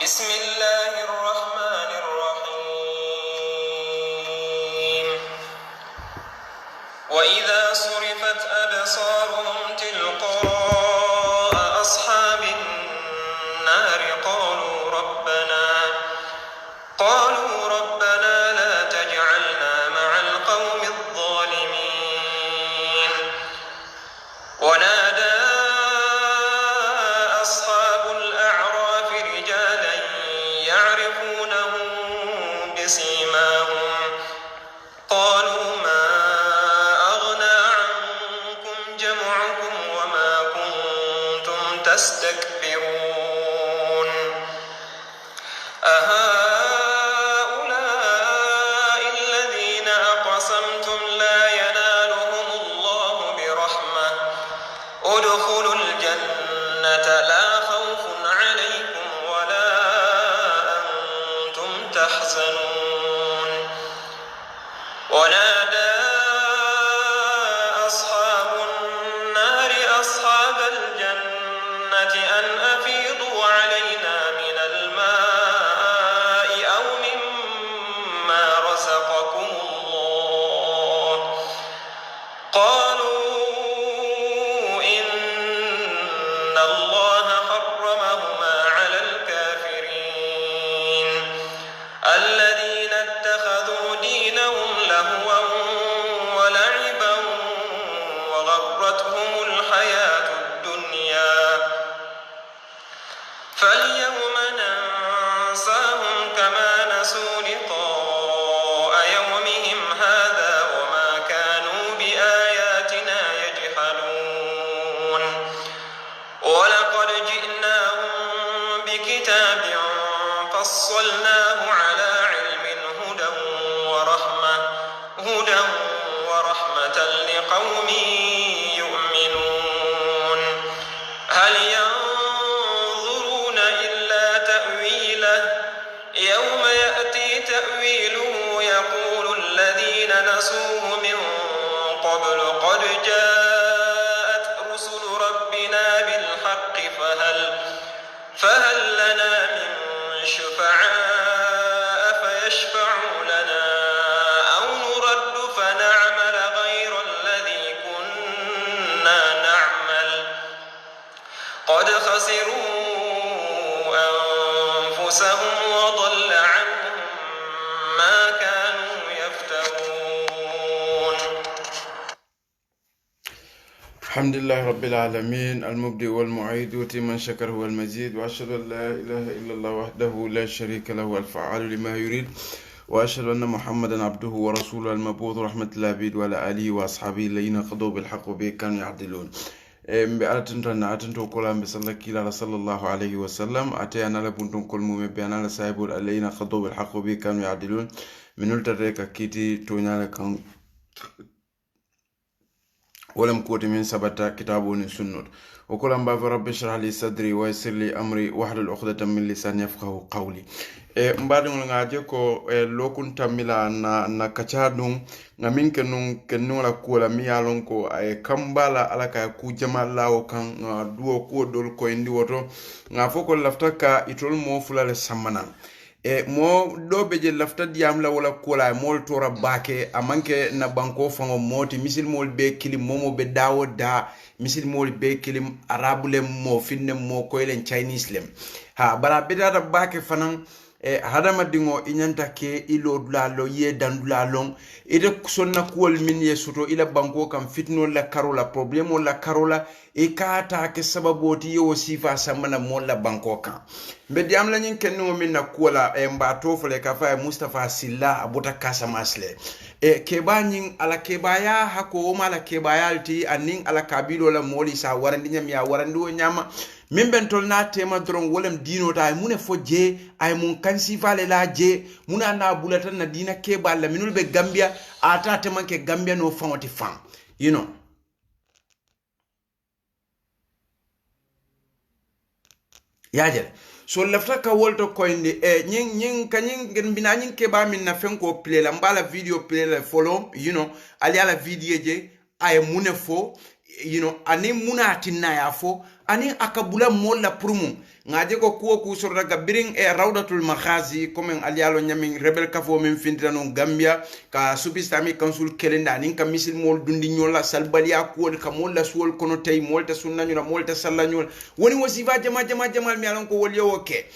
بسم الله الرحمن الرحيم وإذا صرفت أبصارهم تلقاء أصحاب النار قالوا ربنا لا تجعلنا مع القوم الظالمين ونادى أصحاب الأعراف رجالا يعرفونهم بسيماهم قالوا ما أغنى عنكم جمعكم وما كنتم تستكبرون أهؤلاء الذين أقسمتم لا ينالهم الله برحمة ادخلوا الجنة لا خوف عليكم ولا أنتم تحزنون ونادى أصحاب النار أصحاب الجنة أن أفيضوا علينا من الماء أو مما رزقكم الله قالوا إن الله حرمهما على الكافرين الذين اتخذوا دينهم لهوا ولعبا وغرتهم الحياة الدنيا فاليوم ننساهم كما نسوا لقاء يومهم هذا وما كانوا بآياتنا يجحدون ولقد جئناهم بكتاب فصلناه على علم هدى ورحمة لقوم يؤمنون هل ينظرون إلا تأويله يوم يأتي تأويله يقول الذين نسوه من قبل قد جاءت رسل ربنا بالحق فهل لنا من شفعاء فيشفعوا لنا أو نرد فنعمل غير الذي كنا نعمل قد خسروا أنفسهم وضل عنهم ما كانوا يفترون. الحمد لله رب العالمين المبدئ والمعيد يؤتي من شكر هو المزيد وأشهد أن لا إله إلا الله وحده لا شريك له الفعال لما يريد وأشهد أن محمدا عبده ورسوله المبعوث رحمة الله وعلى آله وأصحابه الذين قضوا بالحق وبه كانوا يعدلون. mbe alatinto na atinto kola mbe sallallahu alayhi wa sallam ate anala bunton kolmu mbe anala saibul alayna qadu bil haqq bi kanu ya'dilun minul tareka kiti to nyala kan ولم كوت من سبتا كتابون سنة وكل ما رب اشرح لي صدري ويسر لي امري واحلل عقدة من لساني يفقهوا قولي mbadi ngol ngaje ko lokun tamila na kachadun ngamin kenun la ko la miyalon ko ay kambala alaka ku jamalawo kan duwo ko dol ko indi woto nga foko laftaka itol mo fulale samana mo dobe je lafta diam la wala kola mol tora bake amanke na banko fango moti misil mol be kilim momo be dawo da misil mol be kilim arabule mo finne mo koylen chinese lem ha bara bedata bake fanan hadama dingo inyanta ke ilo dulalo ye dandulalo ide sonna kuwol min ye soto ila banko kam fitno la karola problemo la karola e kata ke sababoti yo sifa samana mo la banko kan be diam la nyin kenno min na kuwala mba tofole ka fa Mustafa Silla abuta kasa masle keba nyin ala kebaya hako o mala kebayalti anin ala kabilo la moli sa warandi nyam ya warandi o nyama min ben tol na tema dron wolem dino ta mune fojje ay mun kansi fale la je muna na bulatan na dina ke balla minul be Gambia ata temanke Gambia no fawti fam you know yajel so lafta ka wolto koinde nyin kanyin gen bina nyin ke ba min na fenko play la mbala video play la follow you know ali ala video je ay mune fo you know ani muna tinna ya fo ani akabula molla prumu ngaje ko kuo ku sorra gabirin rawdatul makhazi comme alialo nyamin rebel kafo min fintano Gambia ka subistami council kelenda nin ka misil mol dundi nyola salbalia ko ka molla suwol kono tay molta sunna nyola molta salla nyola woni wasifa jama mi alon ko wol yo ke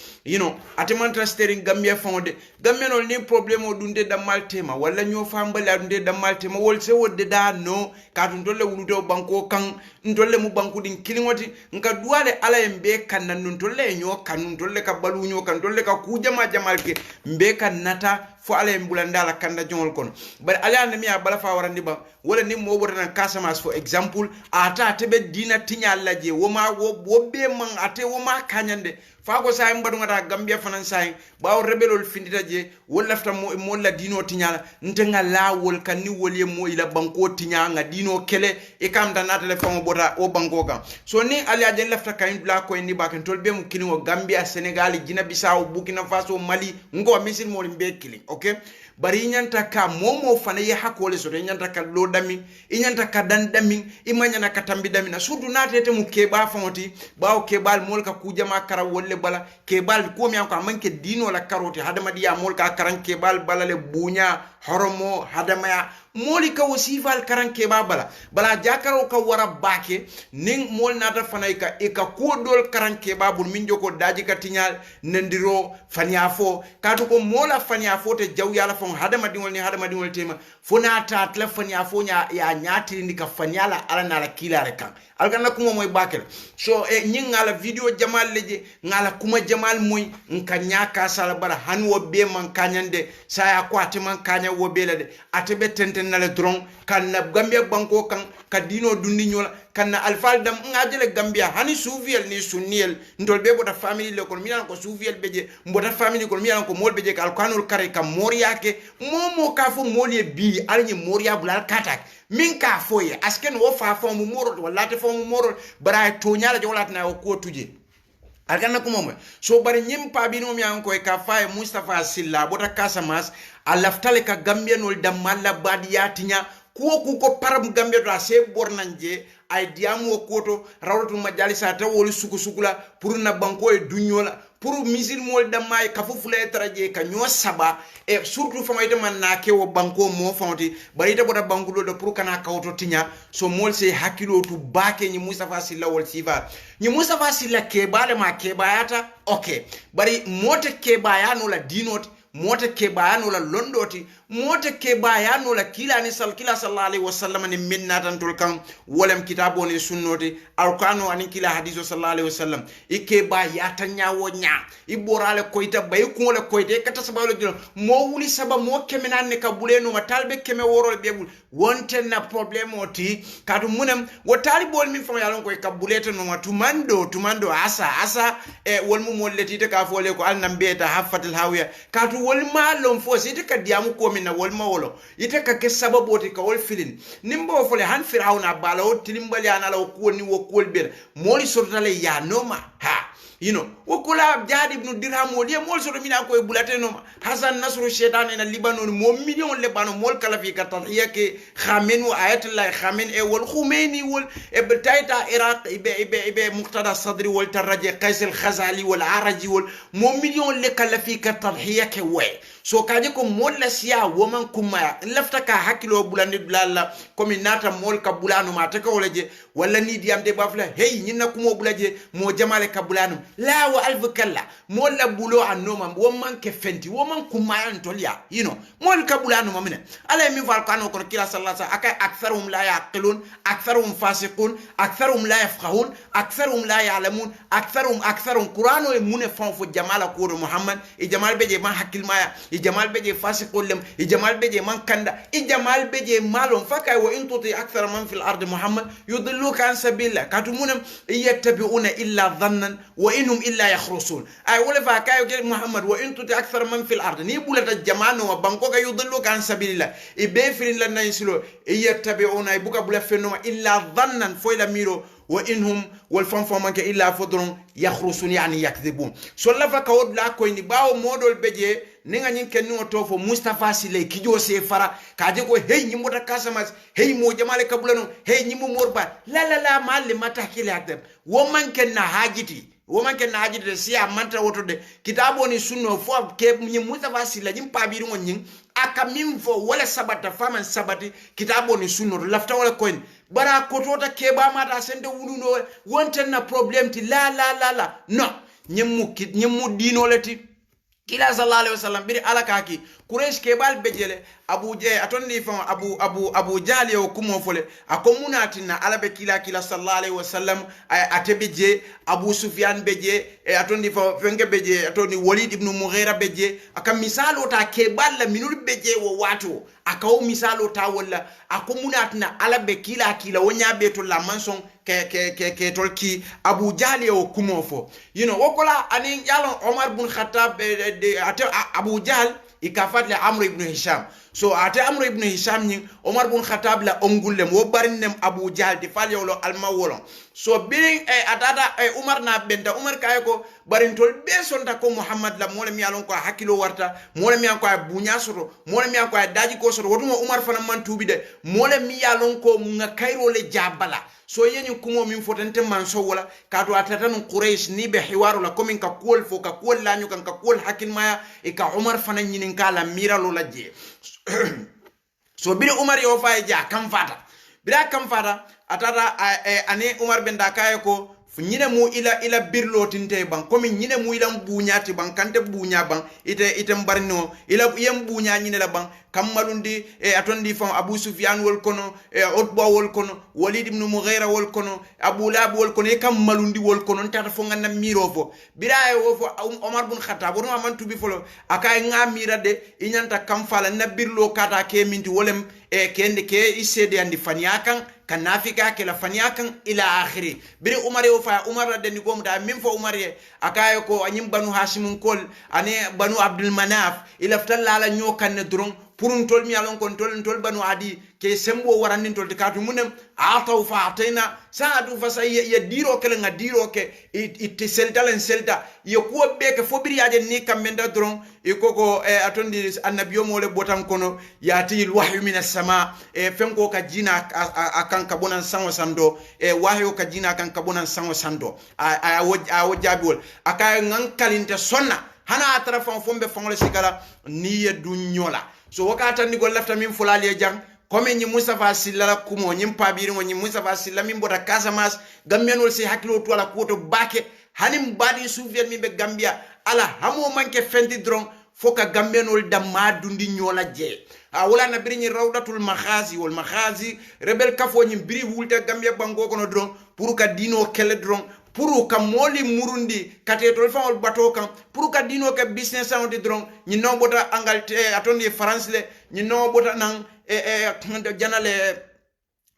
atemantra steering Gambia fonde Gambia no ni problème o dunde damal tema wala nyo fambala dunde damal tema wol se wodde da no ka dun dolle wuludo banko kan ndolle mu banku din kilingoti nka duale ala embe kan nan tolle nyo kan tolle ka balu nyo kan tolle ka ku jamal ke mbe kan nata fo ala embulanda la kanda jongol kono bar ala na miya bala fa warandi ba wala ni mo botana Casamance for example ata tebe dina tinya laje woma wobbe man ate woma kanyande fa ko say mbadu ngata Gambia fanan say bawo rebelol findita je wala fta mo la dino tinya ntenga lawol kan ni wolye mo ila banko tinya nga dino kele e kam danata le famo bota o banko gam so ni ala je lafta kain bla ko ni baken tolbe mu kini Gambia Senegal Guinea Bissau Burkina Faso Mali ngo misil mo mbe kili okay bari nyanta ka momo fana ye hakole so nyanta ka lo dami nyanta ka dan dami imanyana ka tambi dami na sudu natete mu keba fonti bawo kebal mol ka kujama kara wolle bala kebal ko mi ko manke dino la karoti hadama diya mol ka karan kebal bala le bunya horomo hadama ya moli ka wasifal karan keba bala jakaro ka wara bake ning mol nata fana ka ko dol karan keba bul min joko daji ka tinyal nendiro fanyafo katu ko mola fanyafo te jaw yala fon hadama dingol tema fona ta tla fanyafo nya ya nyati ndi ka fanyala ala na la kilare kan algana kuma moy bakel so nyin ngala video jamal leje ngala kuma jamal moy nka nyaka sala bara hanwo be man kanyande saya ko atiman kanya wo belade atebe tenten na le dron kan na Gambia banko kan ka dino dundi nyola kan na alfal dam ngajele Gambia hani suviel ni sunniel ndol be bota family le ko miyan ko suviel beje mbota family ko miyan ko mol beje ka alkanul kare ka moria ke momo ka fo molie bi alni moria bulal katak min ka foye asken wo fa fo mu moro wala te fo mu moro bara to nyala jolat na ko tuje alkanna ko momo so bari nyim pa bino mi an ko ka faye Mustafa Silla bota Casamance alaftale ka Gambia nol dam malla badiya tinya ko param Gambia do se bornanje ay diamu koto rawatu majalisa ta woli sukula pour na banko e dunyola pour misil mol damay ka fufule traje ka nyo saba e surtout famayta man na ke wo banko mo fonti bari ta boda banko do pour kana kawto tinya so mol se hakilo tu bake ni Mustafa Silla wol sifa ni Mustafa Silla ke bale ma ke bayata okay bari mote ke bayano la dinoti mote ke bayano la londoti mote ke bayano la kila sallallahu alaihi wasallam ni minna tan kan wolem kitabo ni sunnoti alqur'ano ani kila hadithu sallallahu alaihi wasallam ike bayata nyawo nya iborale koita bay ko le koite kata sabalo jilo mo wuli saba mo kemenan ne kabuleno matalbe keme worol bebul wonte na problème oti kadu munem wo talibol min fam yalon koy kabulete no tumando asa wolmu molletite ka fole ko alnambeta hafatul hawiya kadu wol malom fo site ka diamu ko min na wol mawolo ite ka ke sababoti ka wol filin nimbo fole han firawna bala o tilimbali anala ko ni wo kol ber moli sortale ya noma ha wakula Jad ibn Dirham wodi mol so mina ko bulate no Hasan Nasru Shaytan ina Libanon mo million lebano mol kala fi katan yake khamen wa ayatullah khamen e wal Khomeini wal e betaita Iraq ibe Muqtada Sadri wal Taraji Qais al-Khazali wal Araji wal mo million le kala fi katan yake we so kaje ko mol la siya woman kuma lafta ka hakilo bulandi blalla komi nata mol ka bulano ma ta ko leje wala ni diam de bafla hey nyina kumo bulaje mo jamale ka bulano la wa alf kalla mol la bulo annoma woman ke fenti woman kuma antolya mol ka bulano mamina ala mi fal kanu ko kila sallallahu alaihi wasallam akay aktharum la yaqilun aktharum fasiqun aktharum la yafqahun aktharum la ya'lamun aktharum qur'ano e mune fonfo jamala ko Muhammad e jamal beje ma hakil maya e jamal beje fasiqul e jamal beje man kanda e jamal beje malon fakay wa intuti akthar man fil ard Muhammad yudilluka an sabila katumunam yattabi'una illa dhannan wa inhum illa yakhrusun ay wala fakay Muhammad wa intuti akthar man fil ard ni bulata jamano wa banko ga yudilluka an sabila e be filin lan naysilo yattabi'una buka bula fenoma illa dhannan foila miro wa inhum wal fanfo manke illa fodron yakhrusun yani yakdhibun so lafa ka wodla ko ni bawo modol beje ninga nyin kenno to fo Mustafa Sile kijo se fara kaje ko hey nyi mota Casamance hey mo jamale kabulano hey nyi mo morba la malle mata kile akdem wo manke na hajiti woman ken haji de siya manta woto de kitabo ni sunno fo ke nyi Mustafa Sile nyim pabiru ngon nyin aka mimfo wala sabata faman sabati kitabo ni sunno lafta wala koin bara kotota keba mata sende wuluno wonten na problem ti la no nyemmu dino leti kila sallallahu alaihi wasallam biri alakaki Quraysh kebal bejele atonni fa abu jali o kumo fole akomunatina alabe kila sallallahu alaihi wasallam atebeje Abu Sufyan beje atonni fa fenge beje atonni Walid ibn Mughira beje aka misalo ta kebal la minul beje wo wato akaw misalo ta wala akomunatina alabe kila wonya beto la manson ke tolki Abu Jali o kumo fo wokola ani yalo Omar ibn Khattab Abu Jahl ikafat le Amr ibn Hisham so ate Amr ibn Hisham ni Omar ibn Khattab la ongullem wo barinem Abu Jahl di fal yolo almawolon so being atata Umar na benda Umar kay ko barintol be sonta ko Muhammad la mole mi alon ko hakilo warta mole mi ko bunya soto mole mi ko daji ko soto wotumo Umar fana man tubi de mole mi alon ko nga kayro le jabala so yenyu kumo min fotante man so wala kadu atata nun Quraysh ni be hiwaru la komin ka kol fo ka kol lañu kan ka kol hakil maya e ka Umar fana nyinin kala miralo la je so bire Umar yo fay ja kam fata bira kam fata atata ane Umar benda kay ko nyine mu ila birlo tinte ban komi nyine mu ila buñati ban kante buña ban ite mbarno ila yem buña nyine la ban kammalundi atondi fam Abu Sufyan wol kono Utba wol kono Walid ibn Mughira wol kono Abu Lab wol kono kammalundi wol kono tata fo ngana miro fo biraye wo fo Omar ibn Khattab wona man tubi folo akay ngamira de inyanta kam fala na birlo kata ke minti wolem kende ke isede andi faniakan kanafika ke la faniakan ila akhiri biri Umar yo fa Umar de ni gomda min fo Umar ye akaye ko anyim banu Hashim kol ane banu Abdul Manaf ila ftalla la nyokan ne dron purun tol mi alon kon tol banu adi ke sembo waranin tol tikatu munem ataw fa atena saadu fa say ya diro ke nga diro ke it seldalen selda yo ko be ke fobiri aje ni kamenda dron e koko atondi annabiyo mole botan kono yati al wahyu minas sama fenko ka jina akan kabonan sanwo sando wahyu ka jina akan kabonan sanwo sando a wajabol aka ngankalinte sonna hana atrafan fombe fongole sikala niye dunyola so wakata ni go lafta min fulali jang comme ni Mustafa Silla kumo nyim pabiri ni Mustafa Silla min bota Casamance gambianol si hakilo to ala koto bake hanim badi souvien mi be Gambia ala hamo manke fendi dron foka gambianol damma dundi nyola je wala na biri ni rawdatul makhazi wal makhazi rebel kafo ni biri wulta Gambia bango kono dron pour ka dino kele dron pour ka moli murundi katetol fawol bato kan pour ka dino ka business on de dron ni no bota Angleterre atondi France le ni no bota nan janale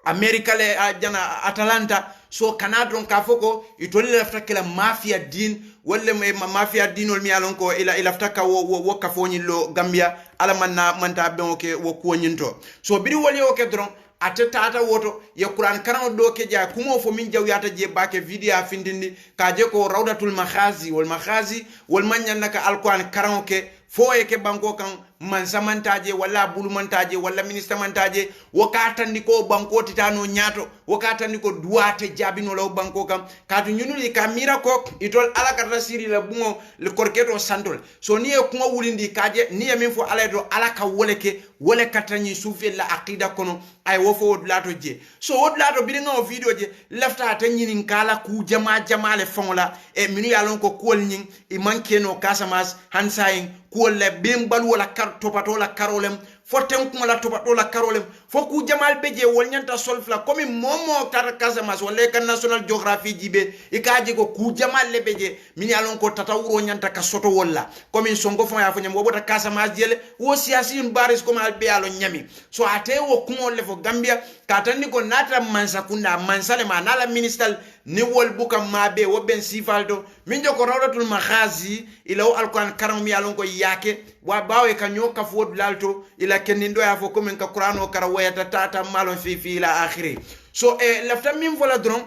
America le jana Atalanta so kanadron ka foko itoli lafta kala mafia din wala mafia dinol mi alon ko ila lafta ka wo ka foni lo Gambia ala manna manta be oke wo ko nyinto so biri wali oke dron atata woto ya Quran karan do ke ja kumo fo min jawyata je bake video findindi ka je ko rawdatul makhazi wal manyan naka alquran karan ke fo e ke banko kan man samantaje wala bulu mantaje wala ministre mantaje wakata ndiko banko titano nyato wakata ndiko duate jabino law banko kam katu nyunuli kamira ko itol ala kata siri la bungo le korketo sandol so ni e ko wulindi kaje ni e min fo ala do ala ka woleke wole katani sufi la aqida kono ay wo fo lato je so wod lato bi nga video je lafta tan nyini kala ku jamaale fonla e minu yalon ko kol nyin e manke no Casamance hansayin ko le bembal wala kar topato la karolem foten kuma la topato la karolem foku jamal beje wol nyanta solfla comme momo tar Casamance wala kan national geography jibe e kaaje ko ku jamal le beje min yalon ko tatawuro nyanta ka soto wala comme songo fon ya fo nyam wobota Casamance jele wo siasin baris comme al be alo nyami so ate wo kumo le fo Gambia katani ko nata mansa kunda mansale manala minister ni wol buka mabe wo ben sifaldo min joko rawdatul makhazi ila alquran karam mi yalon ko yake wa bawe ka nyoka fod lalto ila kenindo ya fo comme ka qur'ano kara wayata tata malon fi ila akhiri so lafta min vola dron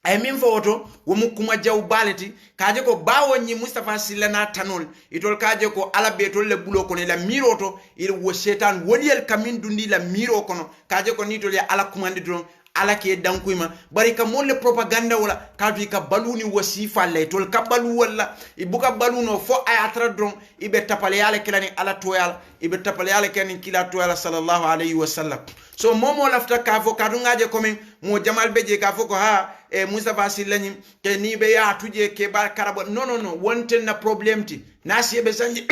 ay min fo woto womu kuma jaw baleti kaje ko bawo nyi Mustafa Silla tanol itol kaje ko ala be tol le bulo kono la miro to il wo setan woliel kamin dundi la miro kono kaje ko ni tol ya ala kumandi don ala ke dankuyma bari ka molle propaganda wala kadu ka baluni wasifa le tol ka balu wala ibuka baluno fo ay atra don ibe tapale yale kilani ala toyal ibe tapale yale kenin kila toyal sallallahu alayhi wa sallam so momo lafta ka fo kadu ngaje komin mo jamal beje ka fo ko ha Mustafa Silla ni ke ni be ya tuje ke ba karabo no wonten na problem ti nasiye be sanji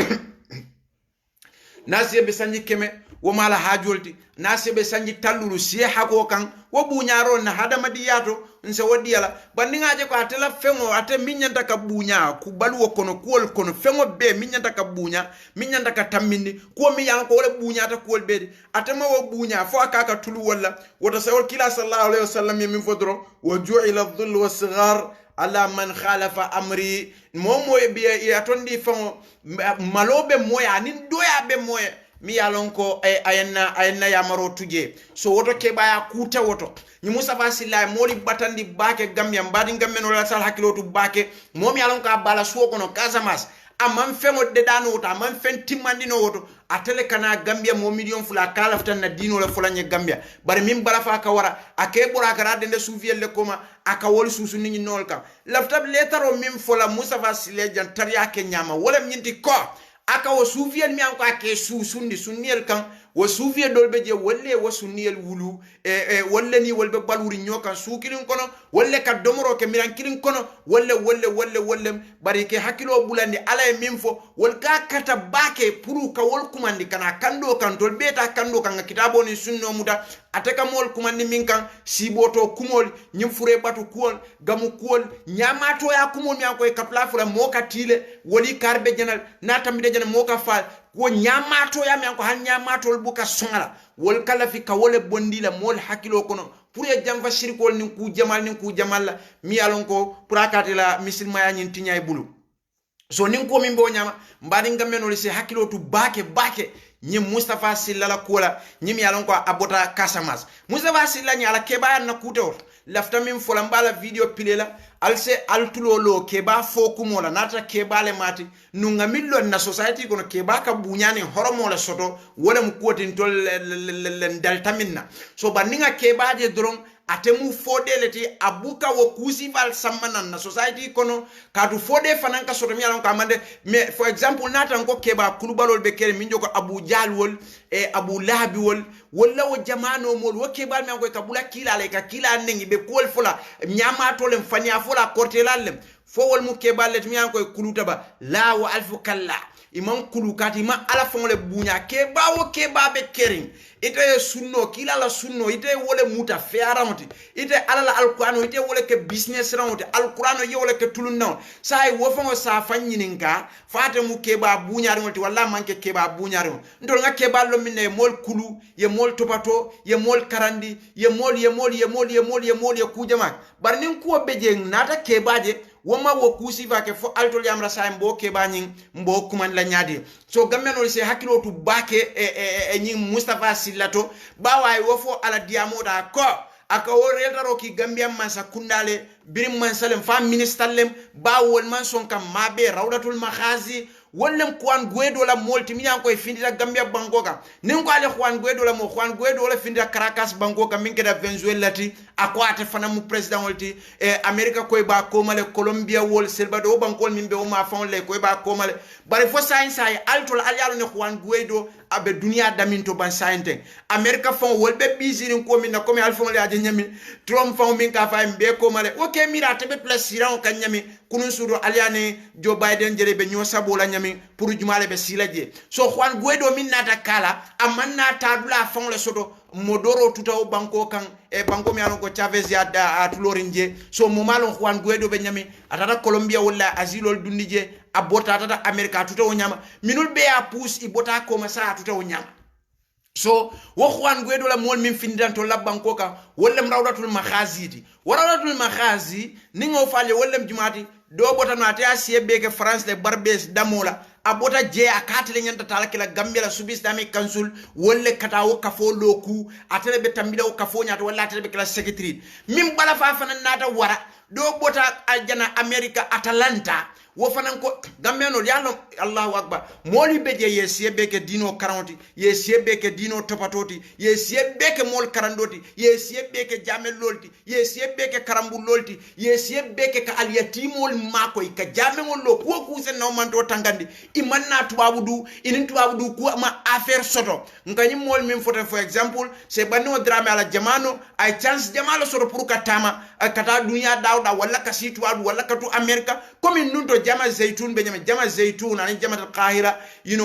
nasiye be sanji keme wo mala hajolti nasibe sanji talluru siye hako kan wo buñaro na hadamadi yato nse wodi yala bandingaje ko atela fengo ate minyanta ka buña ku baluwo kono kuol kono fengo be minyanta ka buña minyanta ka tammindi ko mi yan ko wala buña ta kuol be ate ma wo buña fo akaka tulu wala woto sawol kila sallallahu alaihi wasallam min fodro wa ju'ila dhull was-sighar ala man khalafa amri momo e biya atondi fengo malobe moya nin doya be moya mi yalon ko ayenna yamaro tuje so woto ke baya kuta woto ni Mustafa Silla moli batandi bake Gambia mbadi Gambia no la sal hakilotu bake momi yalon ka bala suwo kono Casamance amman fengo de dano woto amman fen timmandi no woto atele kana Gambia mo million fula kala ftan na dino la fulanye Gambia bari min bala fa ka wara ake bura kara de soufiyel le koma aka wol susu ni nol kam laftab letaro min fola Mustafa Silla jan tariya ke nyama wala nyinti ko aka wo soufiyel mi anko ake susundi sunniyel kan wo soufiyel dolbe je wolle wo sunniyel wulu wolle ni wolbe baluri nyokan sukirin kono wolle ka domoro ke miran kirin kono wolle bari ke hakilo bulandi ala e minfo wol ka kata bake puru ka wol kumandi kana kando kan tol beta kando kan kitabo ni sunno muda ataka mol kumandi min kan siboto kumol nyim fure batu kuol gamu kuol nyamato ya kumol mi anko e kapla fura moka tile woli karbe jenal natamide jenal moka fal ko nyamato ya mi anko han nyamato buka songala wol kala fi ka wole bondila mol hakilo kono pour ya jamfa shirikol nin ku jamal la mi alon ko pour akate la misilma ya nyin tinya e bulu so nin ko min bo nyama mbadi ngameno le se hakilo tu bake nyi Mustafa Silla la kola nyi mi alon ko abota Casamance Mustafa Silla nya la keba na kuto lafta min fola mbala video pilela alse altulolo keba fokumo la nata keba le mati nunga millo na society kono keba ka bunyani horomo la soto wala mu kotin tol daltaminna so baninga keba je dron atemu fodeleti abuka wo kusival sammanan na society kono kadu fode fananka soto mi alon ko amande mais for example nata ko keba kulubalol be kere minjo ko Abu Jahl wol e Abu Lahab wol wala wo jamano mol wo keba mi ko kabula kila le ka kila nengi be kol fola nyama to lem fanya fola kortelalem fo wol mu keba let mi ko kulutaba la wa alfu kalla imam kulukati ma ala fongole bunya keba wo keba be kering ite sunno kila la sunno ite wole muta fearamoti ite ala la alqur'ano ite wole ke business ramoti alqur'ano ye wole ke tulunno sai wo fango sa fanyininka fate mu keba bunya ramoti walla manke keba bunya ram ndol nga keba lo minne mol kulu ye mol topato ye mol karandi ye mol ye kujama bar nin ko beje nata kebaje woma wo kusi vake fo altol yamra sa mbo kebanin mbo kuman la nyaade so gammenol se hakilo tu bake nyi Mustafa Silla to baway wo fo ala diamoda ko aka wo retaro ki Gambia man sa kundale birim man salem fam ministallem bawol man son kam mabe rawdatul makhazi wollem Juan Guaido la molti mi yanko e findita Gambia Bangoka nin ko ale Juan Guaido la findita Caracas Bangoka min keda Venezuela ti akwate fana mu president wolti America ko ba ko male Colombia wol Salvador bankol min be o ma fon le ko ba ko male bari fo science ay altol alialo ne Juan Guaido abe dunia daminto ban science America fon wol be bizirin ko min na ko mi alfon le aje nyami Trump fon min ka fa mbe ko male okay mira tebe place siran kan nyami kunun suru aliane Joe Biden jere be nyo sabola nyami pour jumale be silaje so Juan Guaido min nata kala amanna tadula fon le sodo modoro tuta o banko kan e banko mi alon ko Chavez ya tulorinje so mo malon Juan Guaido be nyami atata Colombia wala asilol dundije abota atata America tuta o nyama minul be a pousse i bota ko ma sa tuta o nyama so wo Juan Guaido la mol min findan to labbanko kan wollem rawdatul makhaziti warawdatul makhazi ningo faale wollem jumati do bota no ata siebe ke France le barbes damola abota je akatele nyanta talakila Gambia la Sub Islamic Council wolle katawo kafo loku atele be tambila o kafo nyata walla atele be kala secretary min bala fa fanan nata wara do bota aljana America Atalanta wo fanan ko gammenol yallo Allahu akbar moli beje ye siebe ke dino karanti ye siebe ke dino topatoti ye siebe ke mol karandoti ye siebe ke jamel lolti ye siebe ke karambul lolti ye siebe ke ka alyatimol mako ka jamel lo ko ku sen no man to tangandi imanna tubabudu inin tubabudu ko ma affaire soto ngani mol min foto for example se banno drama ala jamano ay chance jamalo soto pour katama kata dunya dawda wala kasi tubabu wala katu America comme nunto jama zaytun be jama zaytun ani jama al-Qahira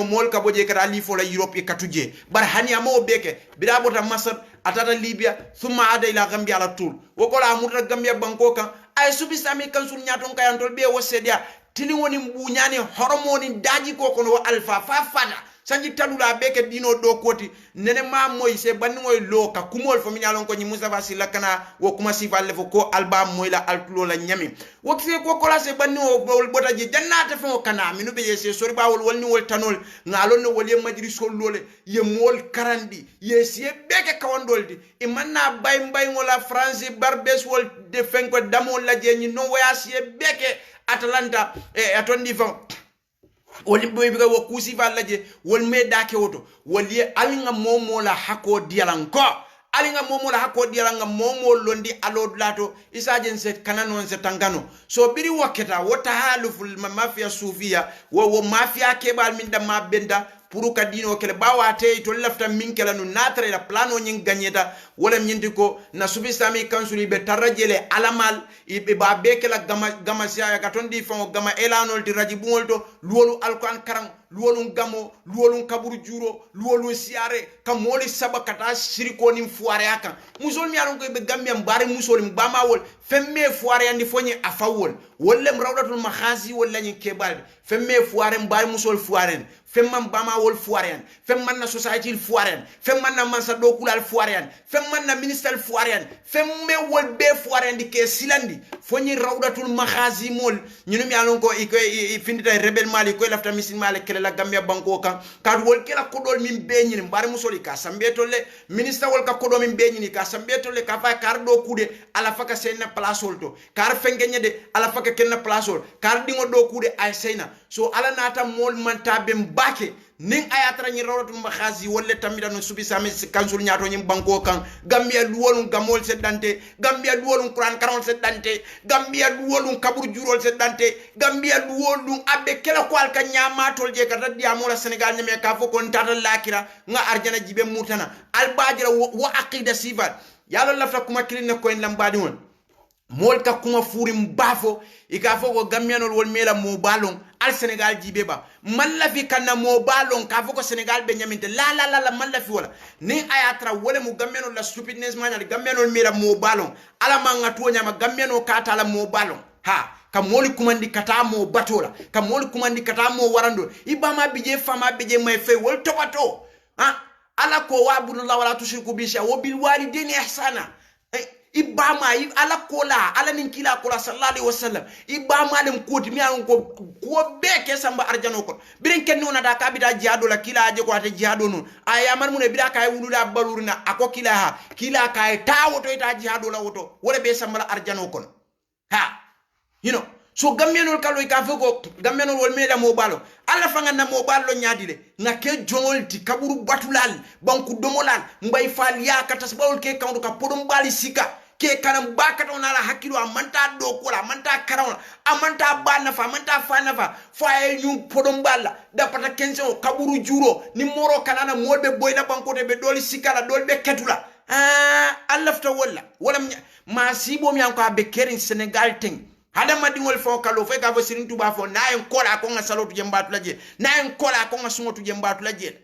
mol ka boje kata li fola Europe e katuje bar hani amo beke bida bota Masar atata Libya thumma ada ila Gambia ala tul wokola muta Gambia banko kan ay subisami kansul nyaton kayantol be wosedia tili woni mbuñani hormoni daji ko kono alfa fa fada sanji talula beke dino do koti nene ma moy se banni moy loka kumol fo minyalon ko ni Mustafa Silla kana wo kuma sifalle fo ko alba moy la altulo la nyami wo fe ko kola se banni o bol botaji jannata fo kana minu be se sori bawol wolni wol tanol ngalon no wol ye majlis ko lole ye mol karandi ye se beke kawandoldi e manna bay ngola France barbes wol de fenko damo la je ni no waya se beke Atalanta atondi fa woli boy biga wo kusi vallaje wol me dake woto woli alinga momo la hako dialanko alinga momo la hako dialanga momo londi alodlato isajen set kananon set tangano so biri waketa wota haluful mafia sufia wo mafia kebal min da mabenda pour ka dino kele bawate to lafta min kala no natre la plano nyin gagneta wala nyindi ko na subisami kansuli be tarajele alamal ibe ba bekela gama sia ka tondi fo gama elanol di rajibul to luolu alquran karam luolu gamo luolu kaburu juro luolu siare ka moli sabakata shiriko nim fuare akan musol mi alon ko be gambia mbare musol mbama wol femme fuare andi fonyi afawol wollem rawdatul makhazi wala nyi kebal femme fuare mbare musol fuare femman bama wol fuarian femman na society fuarian femman na mansa do kulal fuarian femman na minister fuarian femme wol be fuarian di ke silandi foni rawdatul makhazi mol ñunu mi alon ko findita rebel mali ko lafta misin mali kele la gambia banko kan kad wol kela kodol min be ñini mbare musoli ka sambe tolle minister wol ka kodol min be ñini ka sambe tolle ka fa kardo kude ala faka seyna place wolto kar fengeñe de ala faka kenna place wol kar dingo do kude ay seyna so ala nata mol manta be bake ning ayatra ni rawatu makhazi wolle tamida no subi sami kansul nyaato nyim banko kan gambia duwolun gamol seddante gambia duwolun quran karon seddante gambia duwolun kabur jurol seddante gambia duwolun abbe kala ko alka nyamatol je kata diamola senegal nyame ka fo kon tata lakira nga arjana jibe mutana albajira wa aqida sifat yalla lafta kuma kilina ko en lambadi won mol ka kuma furi mbafo ikafo ko gambianol wol mela mo balon al Senegal jibe ba mallafi kanna mo balon ka foko Senegal be nyaminte la mallafi wala ni ayatra wala mu gambianol la stupidness manya gambianol mela mo balon ala manga to nyama gambiano kata la mo balon ha ka moli kumandi kata mo batola ka moli kumandi kata mo warando ibama bije fama bije may fe wol topato ha ala ko wabudullah wala tushriku bi sha wa bil walidayni ihsana ibama ala kola ala nin kila kola sallallahu alaihi wasallam ibama dem koti mi an ko beke samba arjano ko biren ken nona da kabida jihadu la kila aje ko ate jihadu non aya man mun bida kay wuluda balurina ako kila kay tawo to ita jihadu la woto wala be samba arjano kon ha so gammenol kalo ka foko gammenol wol meda mo balo alla fanga na mo balo nyaadile ngake jongolti kaburu batulal banku domolal mbay fal ya katas bawol ke kawdu ka podum bali sika ke kanam bakato na la hakilo amanta do kola amanta karawla amanta banna fa amanta fana fa faye ñu podum balla da pata kenso kaburu juro ni moro kanana molbe boyla bankote be doli sikala dolbe ketula alla fta wala ma sibo mi anko be kerin Senegal ting hada madingol fo kalo fe ka fo Serigne Touba fo na en kola ko nga salotu jembatu la je na en kola ko nga sungotu jembatu la je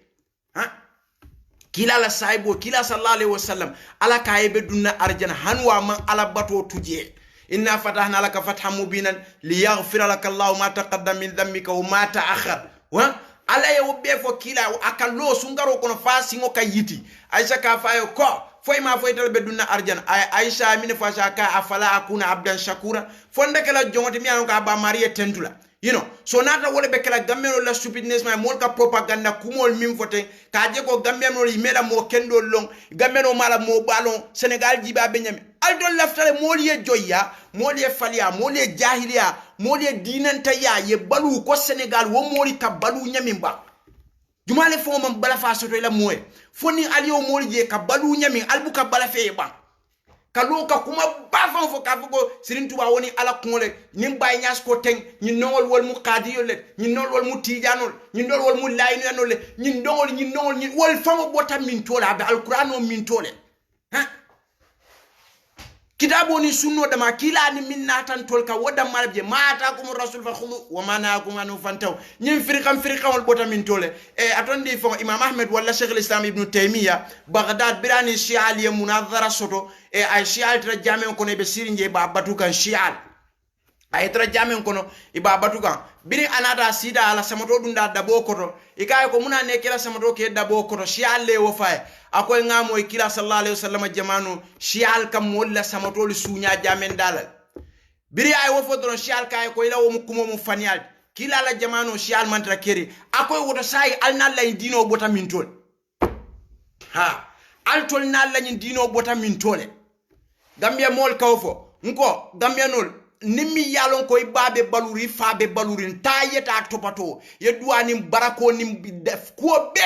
kila la saibo kila sallallahu alaihi wasallam ala kaybe dunna arjana hanwa man ala bato tuje inna fatahna laka fathan mubinan liyaghfira laka Allah ma taqaddama min dhanbika wa ma ta'akhkhar wa ala yobbe fo kila akalo sungaro kono fasi ngo kayiti aisha ka fayo ko foy ma foy tal be dunna arjana aisha min fa shaka afala akuna abdan shakura fonde kala jongote mi an ka ba mariye tentula so nata wole be kala gammeno la stupidness ma mol ka propaganda kumol mim fote ka je ko gammeno yi mela mo kendo long gammeno mala mo balon Senegal jiba be nyame aldon laftale moliye joyya moliye faliya moliye jahiliya moliye dinanta ya ye balu ko Senegal wo moli ka balu nyamimba jumale fo man bala fa soto la moye foni aliyo moli je ka balu nyami albuka bala fe ba kalo ka kuma ba fa fo ka ko Serigne Touba woni ala kongole nim bay ñas ko teng ñi nongol wol mu qadiyol le ñi nol wol mu tijanol ñi nol wol mu layno yanol le ñi ndongol ñi wol famo bota min tola be alquran o min tole ha kitabo ni sunno dama kila ni min natan tol ka woda marabje mata kum rasul fa khulu wa manakum anu fantaw ñim firqam wol bota min tole atondi fo imam ahmed wala cheikh al-islam ibn taymiya baghdad birani shi'al ya munadhara soto ay shi'al tra jamen ko ne be sirinje ba batukan shi'al ay tra jamen kono iba batukan biri anata sida ala samato dunda dabo koto ikay ko muna ne kila samato ke dabo koto shi'al le wo fay akoy ngamo kila sallallahu alaihi wasallam jamanu shi'al kam wala samato li sunya jamen dalal biri ay wo fodron shi'al kay ko ila wo mukumo mu fanial kila la jamanu shi'al mantra keri akoy woto say alna lay dino bota min tol ha altol na la nyin dino bota min tole gambia mol kawfo nko gambia nol nimmi yalon koy babe baluri fabe balurin tayeta topato ye duwani barako nim def ko be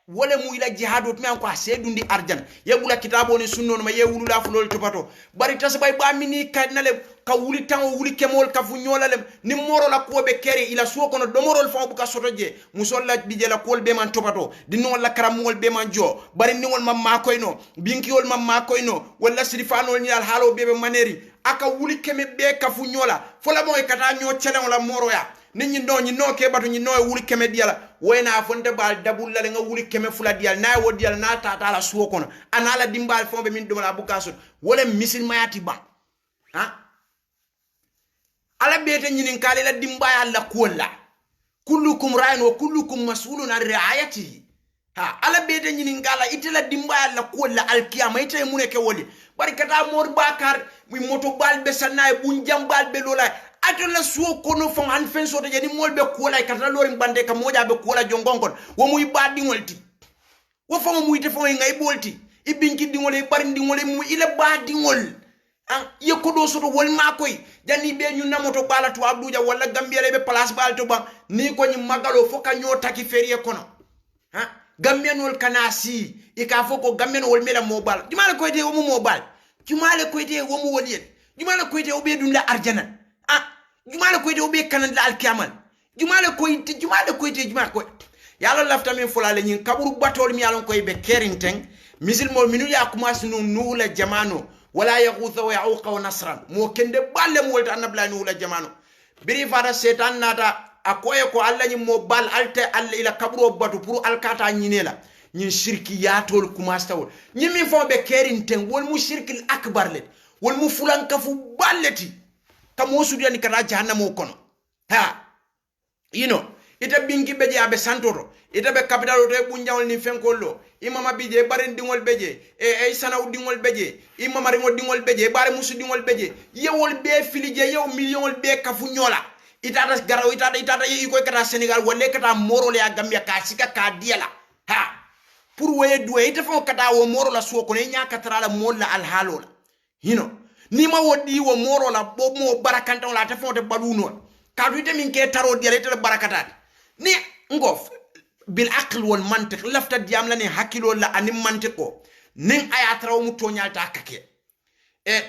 wala mu ila jihadot mi an ko sedundi arjan ye bula kitabo ni sunno ma ye wulula fulol topato bari tasbay ba mini kadnale ka wuli tan wuli kemol ka fu nyolalem ni moro la ko be kere ila so kono do morol fa bu ka sotoje musolla bije la kol be man topato di non la karamol be man jo bari ni wol mamma koyno binkiwol mamma koyno wala sirifanol ni al halo be maneri aka wuli keme be ka fu nyola fola moy kata nyo chele wala moro ya ninyi ndo nyi no ke batu nyi no wuli keme diala wena fonte bal dabul la nga wuli keme fula dial na wo dial na tata la suwo kono anala dimbal fombe min dum la bukaso wala misil mayati ba ha ala bete nyinin kale la dimbaya la kolla kullukum ra'in wa kullukum mas'ulun an ri'ayatihi ha ala bete nyinin gala itela dimbaya la kolla alkiyama ite muneke woli bari kata mor bakar mi moto balbe sanay bun jambal be lola atola suo kono fon han fen so de ni molbe kola kata lorin bande ka moja be kola jongonkon wo muy baddi ngolti wo fon muy te fon ngay bolti ibinki dingol e bari dingol mu ila baddi ngol an yekodo so do wol makoy jani be ñu namoto bala to abduja wala gambia be place bal to ba ni ko ñi magalo foka ñotaki ferie kono ha gambianol kanasi ika foko gambianol mela mobile jumale koyte wo mo mobile jumale koyte wo mo wolien jumale koyte o be dum la arjana jumale koyte o be kanan la alkiamal jumale koyte jumale koy yalla lafta min fulale nyin kaburu batol mi yalon koy be kerinten misil mo minu ya commence no nuula jamano wala yaghutha wa yauqa wa nasran mo kende balle mo wolta annabla nuula jamano biri fada setan nata akoye ko alla nyi mo bal alte alla ila kaburo batu pour alkata nyinela nyin shirki yatol kumastawol nyimi fo be kerinten wol mu shirkil akbar let wol mu fulan kafu balleti kamo sudiyani kata jahannamo kono ha ita binki beje abe santoro ita be capital to bunjawol ni fenkollo imama bije baren dingol beje e sanaw dingol beje imama ringol dingol beje bare musu dingol beje yewol be filije yew millionol be kafu nyola itata garaw itata yi ko kata Senegal wolle kata morole ya Gambia ka sika ka diala ha pour waye duwe ita fo kata wo morola soko ne nya katara la molla al halola ni ma wodi wo morola bo mo barakanta la ta fo te baduno ka duite min ke taro diala ita barakatat ni ngof bil aql wal mantiq lafta diam la ni hakilo la ani mantiqo nin ayatra mu tonya ta kake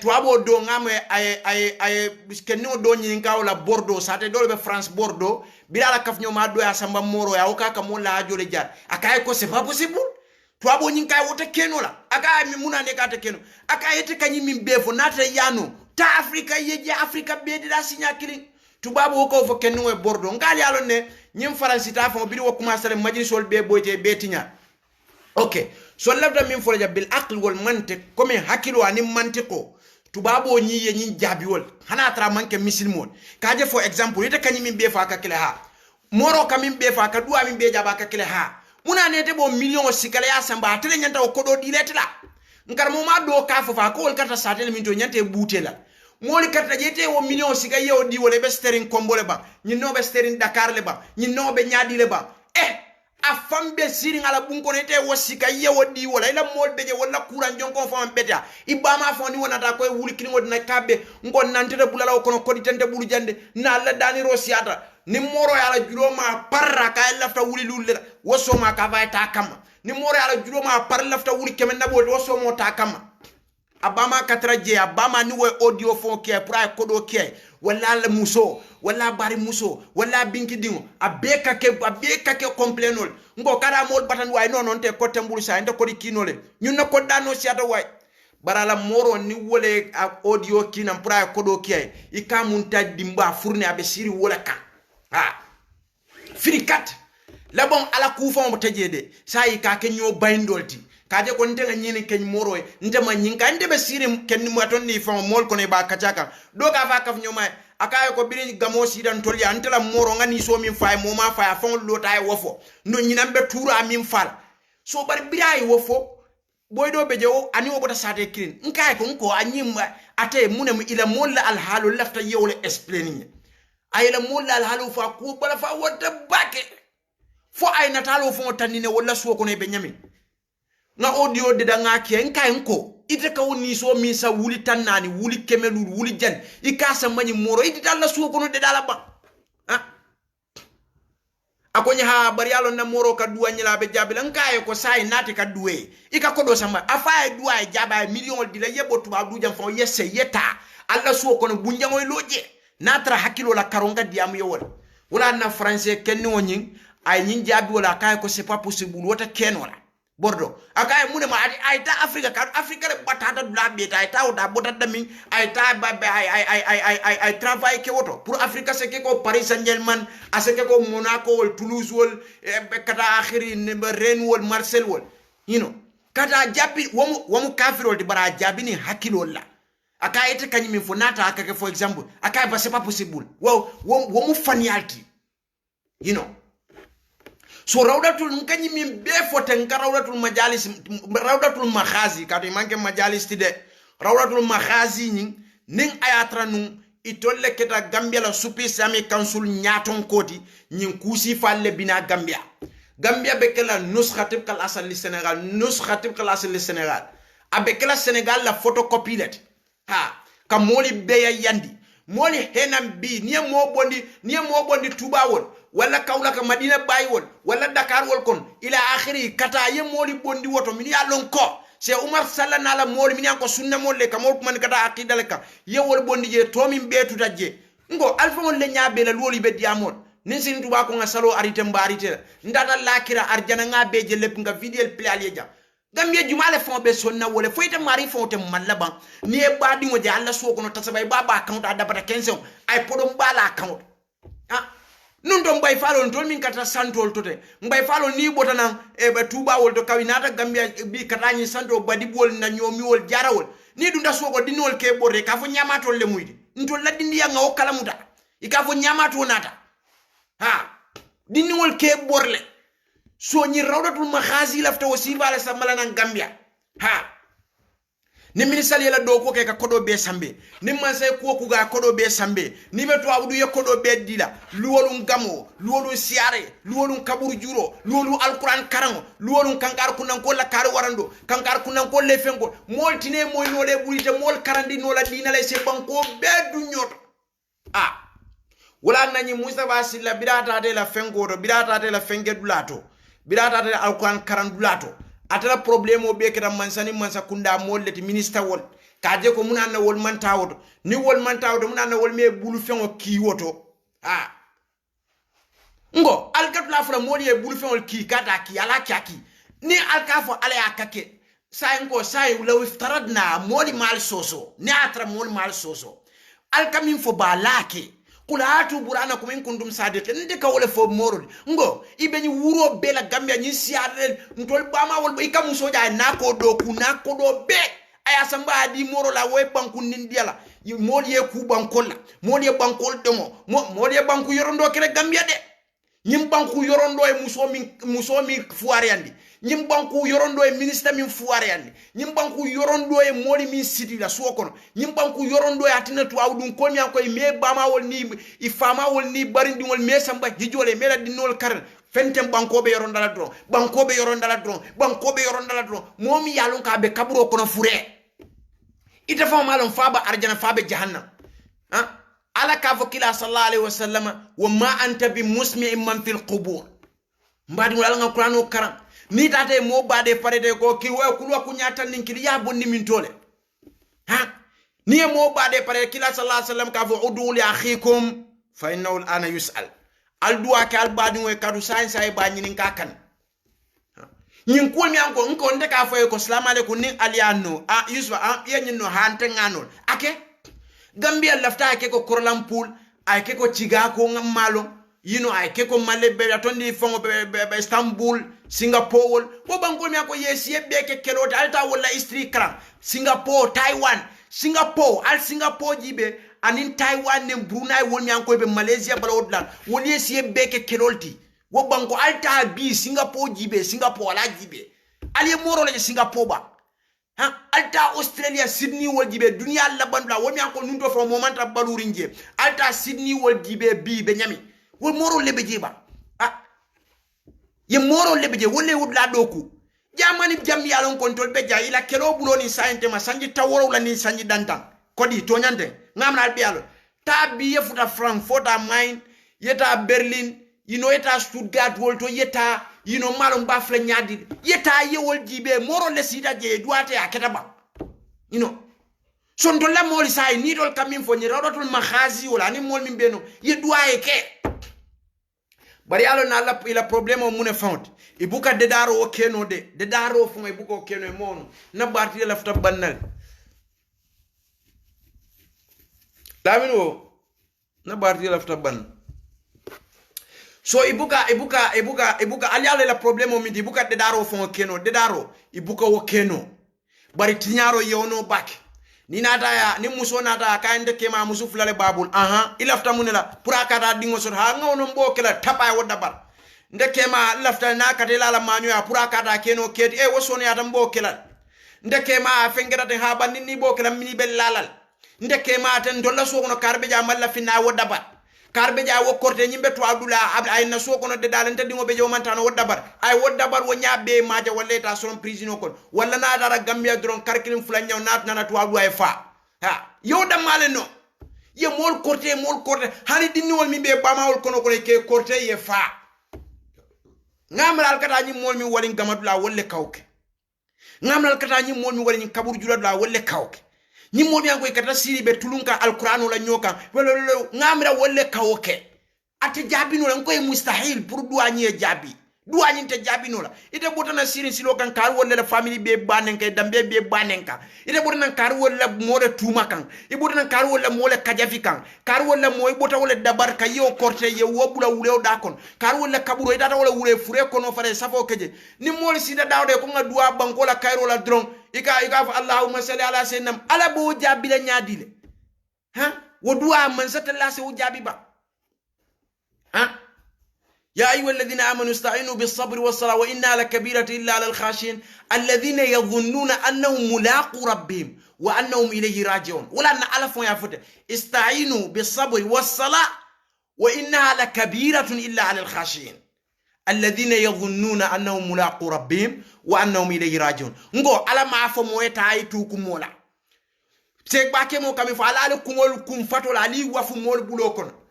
to abo do ngam ay biskenno do nyin kawla Bordeaux sate do be France Bordeaux bilala kaf nyoma do ya samba moro ya okaka mo la jole jar akay ko c'est pas possible to abo nyin kay wote kenola aka mi munane ka te keno aka yete kanyi min befo nata yano ta Afrika yeje Afrika be dira sinya kili tubabo ko fo kenno e Bordeaux ngal yalo ne nyim France ta fo biri wo commencer majlisol be boyte be tinya okay so labda min fo bil aql wal mantiq comme hakilo ani mantiqo tubabo nyi ye nyi jabiwol hana tra manke misilmon kaje for example ite kanyi min be fa ka kile ha moro ka min be fa ka duwa min be jaba ka kile ha muna nete bo million sikale ya samba tele nyanta o kodo diletla ngar mo ma do ka fo fa ko wol kata satel min to nyante butela moli kata jete wo million sikaye o di wole be steering kombole ba nyino be steering Dakar le ba nyino be nyaadi le ba a fambe siri ngala bunko nete wasika ye wodi wala ila mol beje wala kuran jonko fam beta ibama fo ni wona ta koy wuli kini wodi na kabbe ngon nantete bulala kono kodi tante bulu jande na la dani rosiata ni moro yala juloma parra ka lafta wuli lulle woso ma ka vay ta kama ni moro yala juloma par lafta wuli kemen nabo woso mo ta kama abama katraje abama ni we audio fon ke pour ay kodo ke wala la muso wala bari muso wala binki dingo abeka ke complenol ngo kada mol batan way non te ko tambul sa nte ko di kinole ñun na ko dano siata way barala moro ni wole audio kinam pour ay kodo ke I ka mun ta dimba fourni abe siri wala ka ha firikat la bon ala ku fon mo tajede sai ka ke ño bayndolti kaje ko ntenga nyini ken moro ntema nyinka ndebe siri ken mo ton ni fon mol ko ne ba kachaka do ka fa kaf nyoma akaye ko biri gamo sidan tolya antela moro ngani so min fay mo ma fay fon lota e wofo no nyinambe tura min fal so bar biray wofo boydo beje o ani o bota sate kirin nkay ko nko anyimba ate munem ila molla al halu lafta yewle explaining ayla molla al halu fa ko bala fa wota bake fo ay natalo fo tanine wala so ko ne be nyami nga audio de da nga ke nkay nko ite ka woni so mi sa wuli tannani wuli kemelul wuli jan ikasa mani moro ite dalla so ko no de dala ba ha akonya ha bari yalo na moro ka duwa nyila be jabila nkay ko sai nati ka duwe ika ko do sama afa duwa jaba million dila yebo tuba du jam fo yesse yeta alla so ko no bunjangoy loje natra hakilo la karonga diam yowol wala na français kenni woni ay nyin jabi wala kay ko c'est pas possible wota kenola bordo akay mune ma ay ta afrika ka afrika le batata dula beta ay ta oda botata min ay ta ba ay travail ke woto pour afrika se ke ko paris saint-germain ase ke ko monaco wol toulouse wol kata akhiri ne ren wol marseille wol kata jabi womu kafirol di bara jabi ni hakilol la akay ete kanyimi fo nata akake for example akay ba c'est pas possible womu fanialti so rawdatul nkanyi min be foten ka rawdatul majalis rawdatul makhazi ka to manke majalis tide rawdatul makhazi nin ayatra nun itolle keta gambia la supi sami council nyaton koti nyin kusi falle bina gambia be kala nuskhatib kal asal li senegal abe kala senegal la photocopie let ha ka moli beya yandi moli henam bi niye mo bondi tuba won wala kawla ka madina bayiwol wala dakar wol kon ila akhiri kata ye moli bondi woto min ya lon ko se umar sallallahu ala moli min ko sunna molle ka mol man kata aqidal ka ye wol bondi je to min betu tajje ngo alfa mon le nyaabe la loli be diamon nin sin tuba ko ngasalo arite mbarite ndata lakira arjana ngabe je lepp nga vidéo plal ye jam gambie jumale fon be sonna wole foyta mari fonte mallaban ni e badi mo je alla so ko no tasabay baba account adabata 15 ay podom bala account nun don bay falon tol min kata santol tote mbay falon ni botana e be tuba wol to kawinata gambia bi katani santo badibol na nyomiwol jarawol ni dunda soko dinol ke borre ka fo nyamatol le muydi ntol la dindi nga o kala muta ika fo nyamato nata dinol ke borle so ni rawdatul makhazi lafta wasiba la samala gambia ni minisali la do ko ke ka kodo be sambe ni mansay ko ku ga kodo be sambe ni be to abudu ye kodo be dila luwolun gamo luwolun siare luwolun kaburu juro luwolun alquran karango luwolun kankar kunan ko la kar warando kankar kunan ko le fengo moltine moy no le bulite mol karandi no la dina lay se banko be du nyoto wala nani mustafa silla bidata de la fengo do bidata de la fenge dulato bidata de alquran karandulato atala problème o be keda mansani mansa kunda molleti minister wol kaje ko munana wol man tawoto ni wol man tawoto munana wol me bulu fengo ki woto ngo algatla fura moli e bulu fengo ki kata ki ala ki ni alkafo ala yakake say ngo say law iftaradna moli mal soso ni atra moli mal soso alkamin fo balake kulatu burana ko min kundum sadiqin ndika wala fo morol ngo ibeni wuro bela gambia nyi siarel ntol bama wol be kam soja nako do be aya samba di moro la way banku nindiala mol ye ku bankola mol ye bankol demo mol ye banku yorondo kere gambia de nyim banku yorondo e musomi fuare yandi nyim banku yorondo e ministre min fuare yandi nyim banku yorondo e moli min sidi la suwo kono nyim banku yorondo e atina to awdun ko mi an koy me bama wol ni i fama wol ni barindi wol me samba hijole me la dinol kar fentem bankobe yorondala dron bankobe yorondala dron momi yalon ka be kaburo kono fure ita fa malon faba arjana fabe jahannam ha ala ka fo kila sallallahu alaihi wasallam wa ma anta bi musmi'in man fil qubur mbadi wala nga qur'ano karam ni tate mo bade parede ko ki wa kulwa kunyata nin kili ya bonni min tole ha ni mo bade parede kila sallallahu alaihi wasallam ka fo udu li akhikum fa innahu al'ana yus'al al duwa ka al badi ngoy kadu sai ba nyinin ka kan nyin ko mi anko nko nde ka fo ko salamu alaikum ni aliano yusuf yenyin no hante ngano ake Gambia lafta ake ko Korlampul ake ko Chiga ko ngamalo ake ko Malebe atondi fongo be Istanbul Singapore wo banko mi ako yesi beke kelota alta wala istri kram Singapore Taiwan Singapore jibe anin Taiwan ne Brunei wol mi anko be Malaysia balodla wol yesi beke kelolti wo banko alta bi Singapore jibe Singapore ala jibe ali moro le Singapore ba alta Australia Sydney wol jibe dunia labandula womi anko nundo fo momenta balurinje alta Sydney wol jibe bi be nyami wol moro lebe jiba ye moro lebe je wolle wudla doku jamani jam yalon kontol be ja ila kelo buloni sainte ma sanji taworo la ni sanji dantan kodi to nyande ngamna albe yalo ta bi yefuta Frankfurt a Main yeta Berlin yeta Stuttgart wol to yeta malum bafle nyadi yeta yewol jibe moro le sida je duate aketa ba son to la moli sai ni dol kamin fo ni rodotul makhazi wala ni mol min beno ye duaye ke bari alo na la ila problème o mune font ibuka de daro o keno de daro fo ibuka o keno e mono na barti la fta bannal lamino na barti la fta ban so ibuka ali alo la problème o mi ibuka de daro fo keno de daro ibuka o keno bari tinyaro yono bak ni nata ya ni muso nata ka ende kema musu fulale babul ilafta munela pura kata dingo so ha ngono mbokela tapa wodda bar nde kema lafta na katela la manyo ya pura kata keno kedi wosoni ya mbokela nde kema fengera te ha banni ni bokela mini bel lalal nde kema tan dolla so kono karbe ja malla finna wodda bar karbe ja wo korte nyimbe to abdula ay na so kono de dalante dingo be jomantano wodda bar ay wodda bar wo nyaabe maja walleta son prison kon walla na dara Gambia dron karkilim fula nyaw nat nana to abdu ay fa yo da male no ye mol korte hani dinni wol mi be bamawol kono ke korte ye fa ngamral kata nyi mol mi wali gamadula wolle kawke ngamral kata nyi mol mi wali kabur juladula wolle kawke ni mo biango ikata siri be tulunka alquran la nyoka wala ngamra wolle kawoke ate jabino la ngoy mustahil pour douanier jabi douani te jabino la ite botana siri silo kan kar wolle la family be banen kay dambe be banen ka ite botana kar wolle mode tuma kan e botana kar wolle mole kajafi kan kar wolle moy bota wolle dabar ka yo korte ye wobula wulew dakon kar wolle kaburo idata wolle wule fure kono fare safo keje ni mol sida dawde ko nga dua banko la kayro la dron ika fa Allahumma salli ala sayyidina ala bo jabi la nyaadile wo dua man satalla se wo jabi ba يا أيها الذين آمنوا استعينوا بالصبر والصلاة وإنها لكبيرة إلا على الخاشعين الذين يظنون أنهم ملاقو ربهم وأنهم إليه راجعون ولا نعلفوا يا فتى استعينوا بالصبر والصلاة وإنها لكبيرة إلا على الخاشعين الذين يظنون أنهم ملاقو ربهم وأنهم إليه راجعون نقول على ما فموه تايتوكم مولا سيكباكي مو كمي فعلا لكم كم فتول علي وفو مول بلوكنا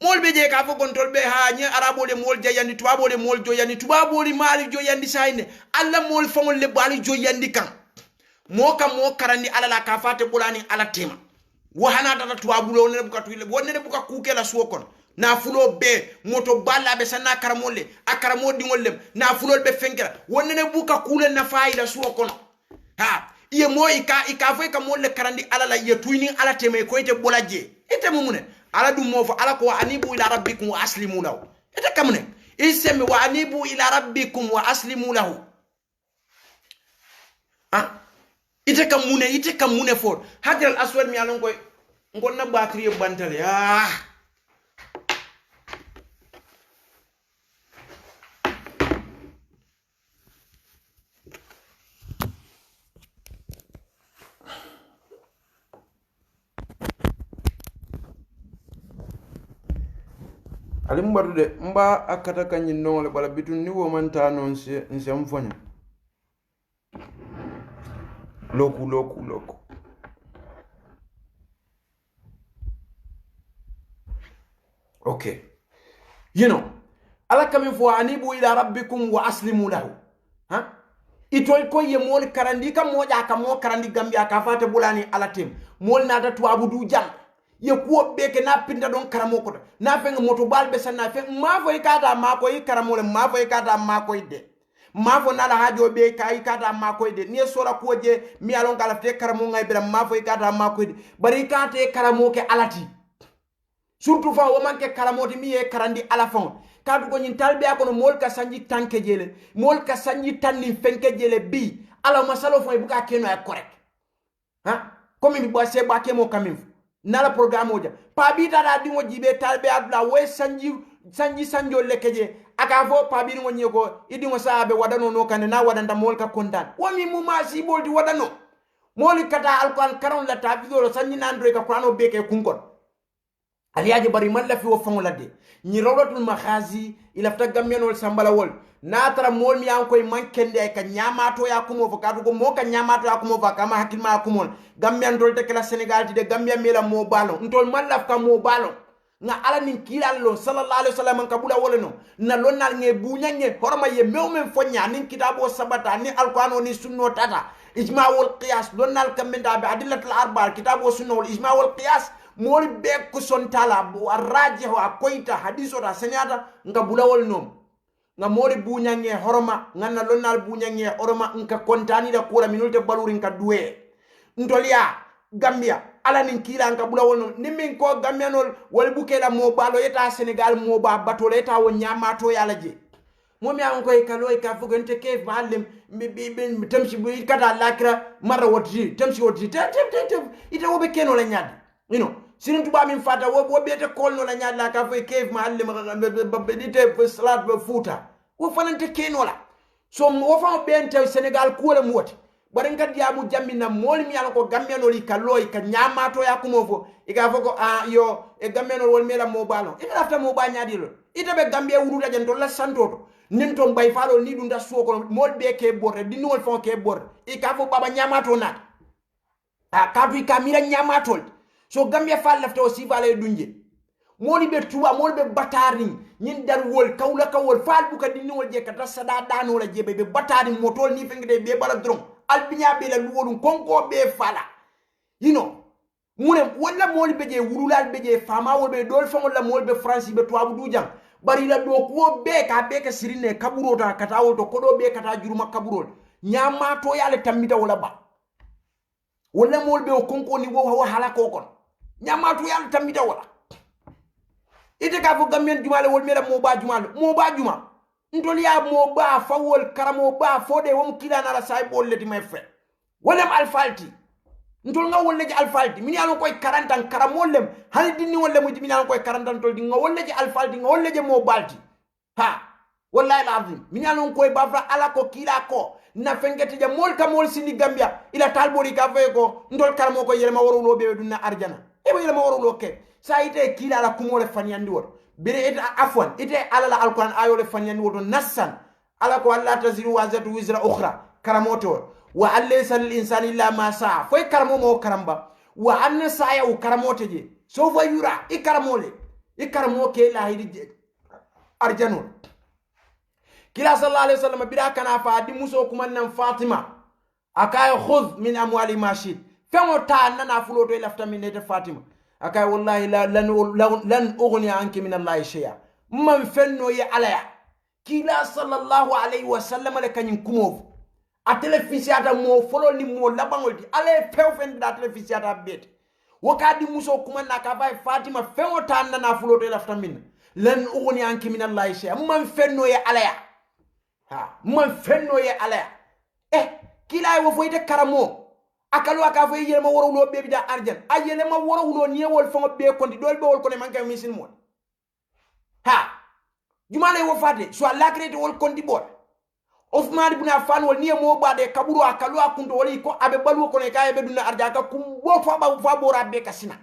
mol be je ka fo kontol be ha nyi arabo le mol jayandi tubabo le mol joyandi tubabo li mali joyandi sayne alla mol fongol le bali joyandi kan mo kam mo karandi ala la ka fate bulani ala tema wahana data tubabu lo ne buka tuile wonne buka kukela suokon na fulo be moto balla be sanna karamole akaramo dingolem na fulo be fenkera wonne buka kule na faila suokon iye mo ika fo ka mol le karandi ala la ye tuini ala tema ko ite bolaje ite mumune ala dum mo fa ala ko anibu ila rabbikum wa aslimu lahu ete kamne isemi wa anibu ila rabbikum wa aslimu lahu ite kamune for hadal aswad mi alon koy ngonna batri bantale ali mbatu de mba akata kanyi nongole bala bitun ni wo man ta non nse mfonya loku okay ala kamin fo anibu ila rabbikum wa aslimu lahu ha itol ko ye mol karandi kam moja ka mo karandi gambia ka fata bulani ala tim mol na da tuabu du jang ye ko beke na pinda don karamo ko na fenga moto balbe sanna fe ma fo ikata ma ko ikaramole ma fo ikata ma ko ide ma fo na la hajo be ka ikata ma ko ide ni sora ko je mi alon kala te karamo ngai bira ma fo ikata ma ko ide bari ikate karamo ke alati surtout fa o manke karamoti mi e karandi ala fon kadu ko nyin talbe akono mol ka sanji tanke jele mol ka sanji tanni fenke jele bi ala masalo fo e buka keno ay correct ha comme mi bosse ba kemo kamin nala programme oja pa bi dada di mo jibe talbe adula we sanji sanjo lekeje aka fo pa bi ngo nyego idi ngo saabe wadano no kan na wadanda mol ka kontan woni mu ma si boldi wadano mol kata alquran karon la tabido sanji nandre ka qur'ano beke kunkon aliyaji bari malla fi wo fangola de ni rawlatul makhazi ila fta gammenol sambala wol natara mol mi an koy mankende ay ka nyamato ya kumo fo kadu ko mo ka nyamato ya kumo fa kama hakilma kumol gambian dol te kala senegal ti de gambia mela mo balo ntol malla ka mo balo nga ala nin kilallo sallallahu alaihi wasallam ka bula woleno na lonnal nge bunya nge horma ye mewmen fonya nin kitabo sabata ni alquran ni sunno tata ijma wal qiyas lonnal kamenda bi adillatul arba kitabo sunno wal ijma wal qiyas moli be ko son tala arraje wa koita hadiso da senyata nga bulawol nom nga moli bunyange horoma nganna lonnal bunyange horoma nka kontani da kura minulte baluri nka duwe ntolia gambia ala nin kila nka bulawol nom nimin ko gambianol wal bukela mo balo eta senegal mo ba bato eta won nyamato yala je momi an koy kaloy ka fugo nte kef maalim mi tamsi bu kata lakra mara woti tamsi woti tem ita wobe keno la nyad sirin tuba min fata wo bete kolno la nyaala ka fay kef ma halle ma dite salat be futa wo fanante keno la so wo fa bente senegal ko la moti bare ngad ya mu jammina mol mi ala ko gammeno li kaloy ka nyamato ya kumo fo e ga foko yo e gammeno wol mela mo balo e lafta mo ba nyaadi lo ita be gambia wuruta jen to la santoto nin to bay falo ni dunda soko mol be ke borre di nol fon ke borre e ka fo baba nyamato na ka fi kamira nyamato so gambia fa lafta o sifale dunje moni be tuwa moni be batari nyin dar wol kawla kawol fal bu ka dinni wol je kata sada dano la jebe be batari motol ni fengde be bala dron albinya be la luwolun konko be fala mune wala moli be je wululal be je fama wol be dol famol la mol be france be tuwa bu jang bari la do ko be ka sirine kaburo ta kata wol to kodo be kata juruma kaburol nyama to yale tambita wala ba wala mol be o konko ni wo hala ko kon nyamatu yalla tambita wala ite ka fo gamen jumale wol mera mo ba juma ndol ya mo ba fawol karamo ba fode wom kila na la say bol leti may fe wolem alfalti ndol nga wolle ji alfalti min yalon koy 40 ans karamo lem hani dinni wolle mo min yalon koy 40 ans tol di nga wolle ji alfalti nga wolle ji mo balti ha wallahi alazim min yalon koy bafra ala ko kila ko na fengete ja mol ka mol sini gambia ila talbori ka fe ko ndol karamo ko yelma warulo be dunna arjana ebe yelma warulo ke sa ite kila la kumole fanyandi wor bire ite afwan ite ala la alquran ayole fanyandi wor nassan ala ko alla taziru wazatu wizra ukhra karamoto wa alaysa lil insani illa ma saa foy karamo mo karamba wa anna saya u karamote je so fa yura ikaramole ikaramo ke la hidi arjanul kila sallallahu alaihi wasallam bira kana fa di muso kuma nan fatima akay khudh min amwali mashid famo ta nana fulo do lafta min ne fatima akay wallahi lan ughni anki min allahi shay'a man fenno ye alaya kila sallallahu alaihi wasallam le kanyin kumo a telefisiata mo folo ni mo labangol di ale few da telefisiata bet wakadi muso kuma na ka bay fatima famo ta nana fulo do lafta min lan ughni anki min allahi shay'a man fenno ye alaya man fenno ye alaya kila wo foyte karamo akalu aka fay yelma worulo bebi da arjan ayele ma worulo ni wol fo be kondi dol be wol ko ne man kay misin mon jumale wo fate so lakrete wol kondi bor Ousmane ibn Affan wol ni mo bade kaburu akalu akunto woli ko abe balu ko ne kay be dunna arja ka kum bo fa bora be kasina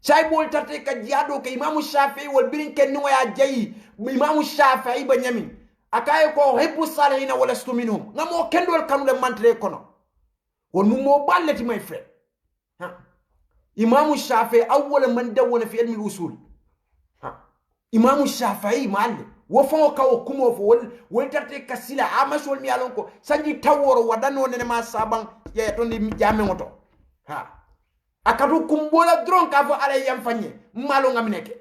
sai bol tarte ka jiado ke Imam Shafi'i wal birin ken no ya jayi Imam Shafi'i ba nyami akaye ko hibbu salihina wala stu minhum ngamo kendol kanule mantre kono won mo balleti my friend ha Imam Shafi'i awwal man dawwana fi ilmi al-usul ha Imam Shafi'i malle wo fon ka o kumo fo wol tarte kasila amashol mi alon ko sanji taworo wadano ne ma saban ya to ni jame ngoto ha akatu kumbola dron ka fo ala yam fanye malo ngamineke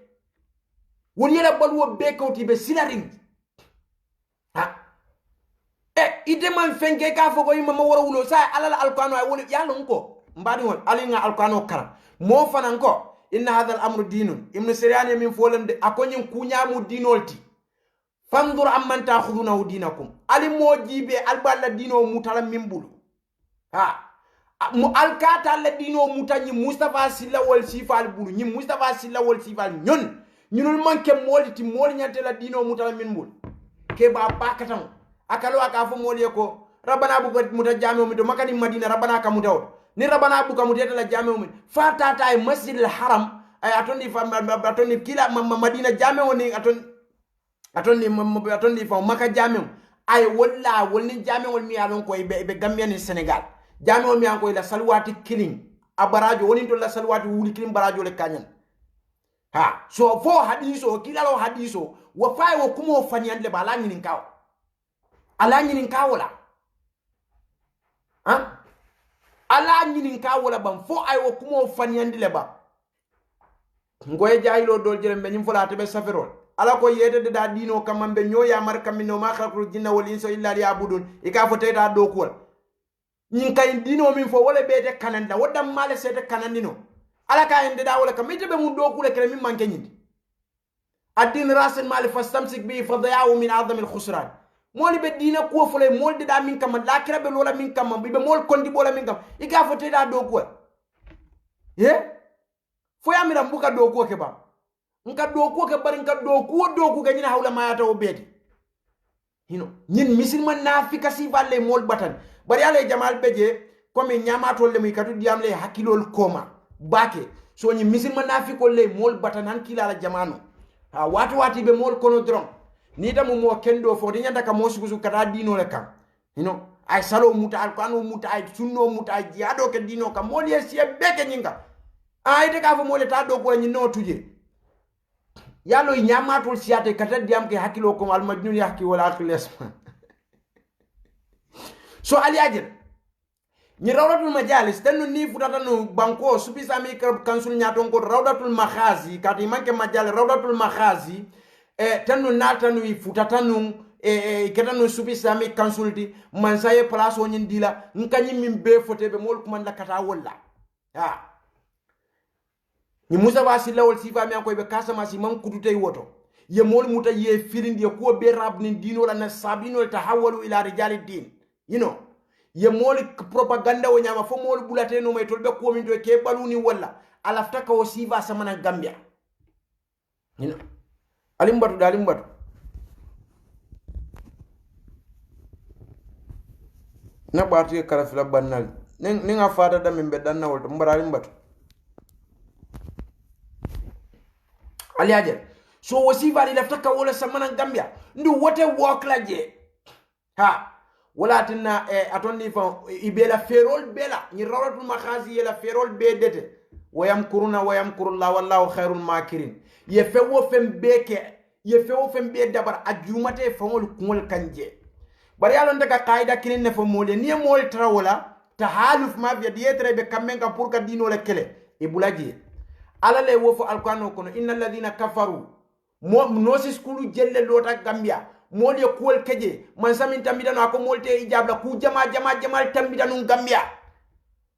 won yela balwo bekoti be silaring ha ide man fenke ka fo ko yima ma woro wulo sa ala alqur'ano ay woni yalon ko mbadi won alinga alqur'ano kara mo fanan ko inna hadha al-amru dinun ibn siryan min folemde akonyin kunyamu dinolti fandur amman ta'khudunahu dinakum ali mojibe alballa dino mutala mimbulu ha mu alkata la dino mutanyi Mustafa Silla wal sifal bulu nyi Mustafa Silla wal sifal ñunul manke moliti mol nyante la dino mutala mimbulu ke ba bakatam akalo aka fo mol ko rabbana bu muta jami'u mi do makani madina rabbana ka mutaw ni rabbana bu ka mutata la jami'u mi fatata ay masjidil haram ay atoni fa atoni kila madina jami'u ni atoni fa maka jami'u ay walla wolni jami'u mi alon ko be Gambia ni Senegal jami'u mi an ko la salwati killing abarajo woni to la salwati wuli killing barajo le kanyan ha so fo hadiso kila lo hadiso wa fay wo kumo fanyande ba la nyinin kaw ala nyinin kaw la ha ala nyinin kaw la bam fo ay wo kumo fanyande le ba ngoy jaylo dol jere be nyim fola te be saferol ala ko yede de da dino kamambe nyoya mar kamino ma khalaqul jinna wal insa illa liya'budun ika fo tayda do ko nyin kay dino min fo wala bete kananda wadam male sete kanandino ala ka ende da wala kam mite be mun do kule kele min manke nyindi adin rasul mal fastamsik bi fadaya'u min a'zami al-khusran moli be dina ko fole mol de da min kam la kirabe lola min kam be mol kondi bola min kam ika fo tayda do ko ye fo yamira mbuka do ko ke ba nka do ko ke bari nka do ko ga nyina hawla mayata o beti nyin misilman nafika si valle mol batan bari ale jamal beje comme nyamato le muy katu diam le hakilol koma bake so nyi misilman nafiko le mol batan han kila la jamano ha wati be mol kono dron ni tamu mo kendo fo di nyanda ka mo sugu kata dino le kam ay salo muta alquran muta ay sunno muta ay jiado ke dino ka mol yesi beke nyinga ay de ka fo mol ta do ko nyi no tuje yalo nyamatul siate kata diam ke hakilo ko al majnun yahki wala akles so ali ajir ni rawdatul majalis tanu ni futata no banko subisami kansul nyaton ko rawdatul makhazi kati manke majal rawdatul makhazi tanu natanu futata no ketanu subisami kansulti mansaye place o nyindila nkanyi min be fotebe mol kuma la kata wala ha ni Musa Silla wal sifa mi an koy be kasama si man kudutay woto ye mol muta ye filindi ye ko be rab ni dino la na sabino tahawalu ila rijali din ye mol propaganda wo nyama fo mol bulate no may tolbe ko min do ke baluni wala alafta ka o sifa samana Gambia alimbatu na batu ye karafila bannal ni nga fata da min be danna wolto mbara limbatu aliaje so wasifa ali laftaka wala samana Gambia ndu wote wokla je ha wala tinna atonni fa ibela ferol bela ni rawratul makhazi la ferol be dete wayamkuruna wayamkurullahu wallahu khairul makirin ye fewo fem be dabar ajumate fangol kungol kanje bari yalon daga qaida kinin ne fa mole ni mol trawala tahaluf ma bi dietre be kamenga pour ka dino le kele ibulaji ala le wo fo alquran kono innal ladina kafaru mo nosi skulu jelle lota Gambia mol ye kuol keje man samin tambidano ako molte ijabla ku jama tambidano Gambia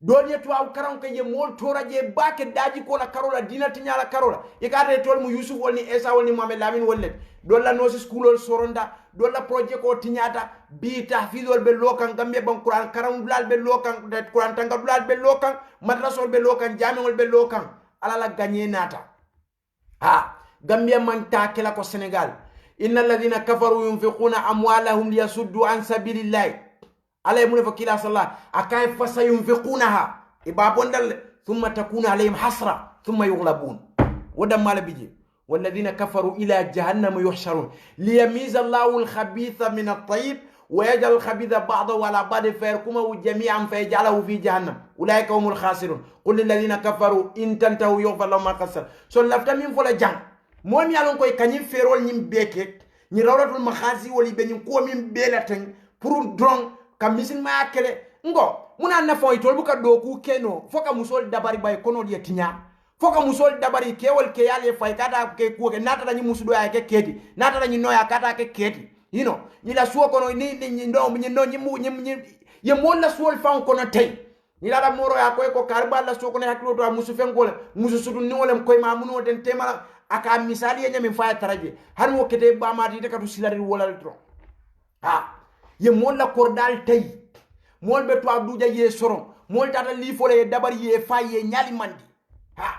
don ye to aw karan ke ye mol tora je bake daji ko la karola dina tinyala karola e kare tol mu Yusuf woni Esa woni Mohamed Lamin wolle don la nosi skulol soronda don la projet ko tinyata bi tahfizol be lokan Gambia ban Quran karam dulal be lokan de Quran tanga dulal be lokan madrasol be lokan jami'ol be lokan ala la gagné nata ha Gambia man takela ko Senegal innal ladina kafaru yunfiquna amwalahum liyasuddu an sabilillah ala mun fa kila sallah akay fa sayunfiqunaha ibabondal ثم تكون عليهم حسرة ثم يغلبون ودم مال بيجي والذين كفروا إلى جهنم يحشرون ليميز الله الخبيث من الطيب ويجعل الخبيث بعضه على بعض فيركمه جميعا فيجعله في جهنم أولئك هم الخاسرون قل للذين كفروا إن تنتهوا يغفر لهم ما قصر سو لفتا من فولا جان موم يالون كوي كاني فيرول نيم بيكك ني rawratul makhasi woli be nyim ko min belaten pour drong kam misin ma kele ngo muna na fo itol buka do ku keno foka musol dabari bay kono di tinya foka musol dabari kewol ke yale fay kata ke ku ke nata ni musudo ya ke keti nata ni noya kata ke keti you know ni la suo kono ni ndo ni no ni ye mon la suol fa kono tay ni la moro ya ko karba la suo kono haklo do musu fen gole musu sudu ni wolem koy ma muno den temala aka misali ye nyami fa taraje har mo kete ba ma di katu silari wolal tro ha ye mon la kordal tay mol be to aduja ye soron mol tata li fole dabar ye fa ye nyali mandi ha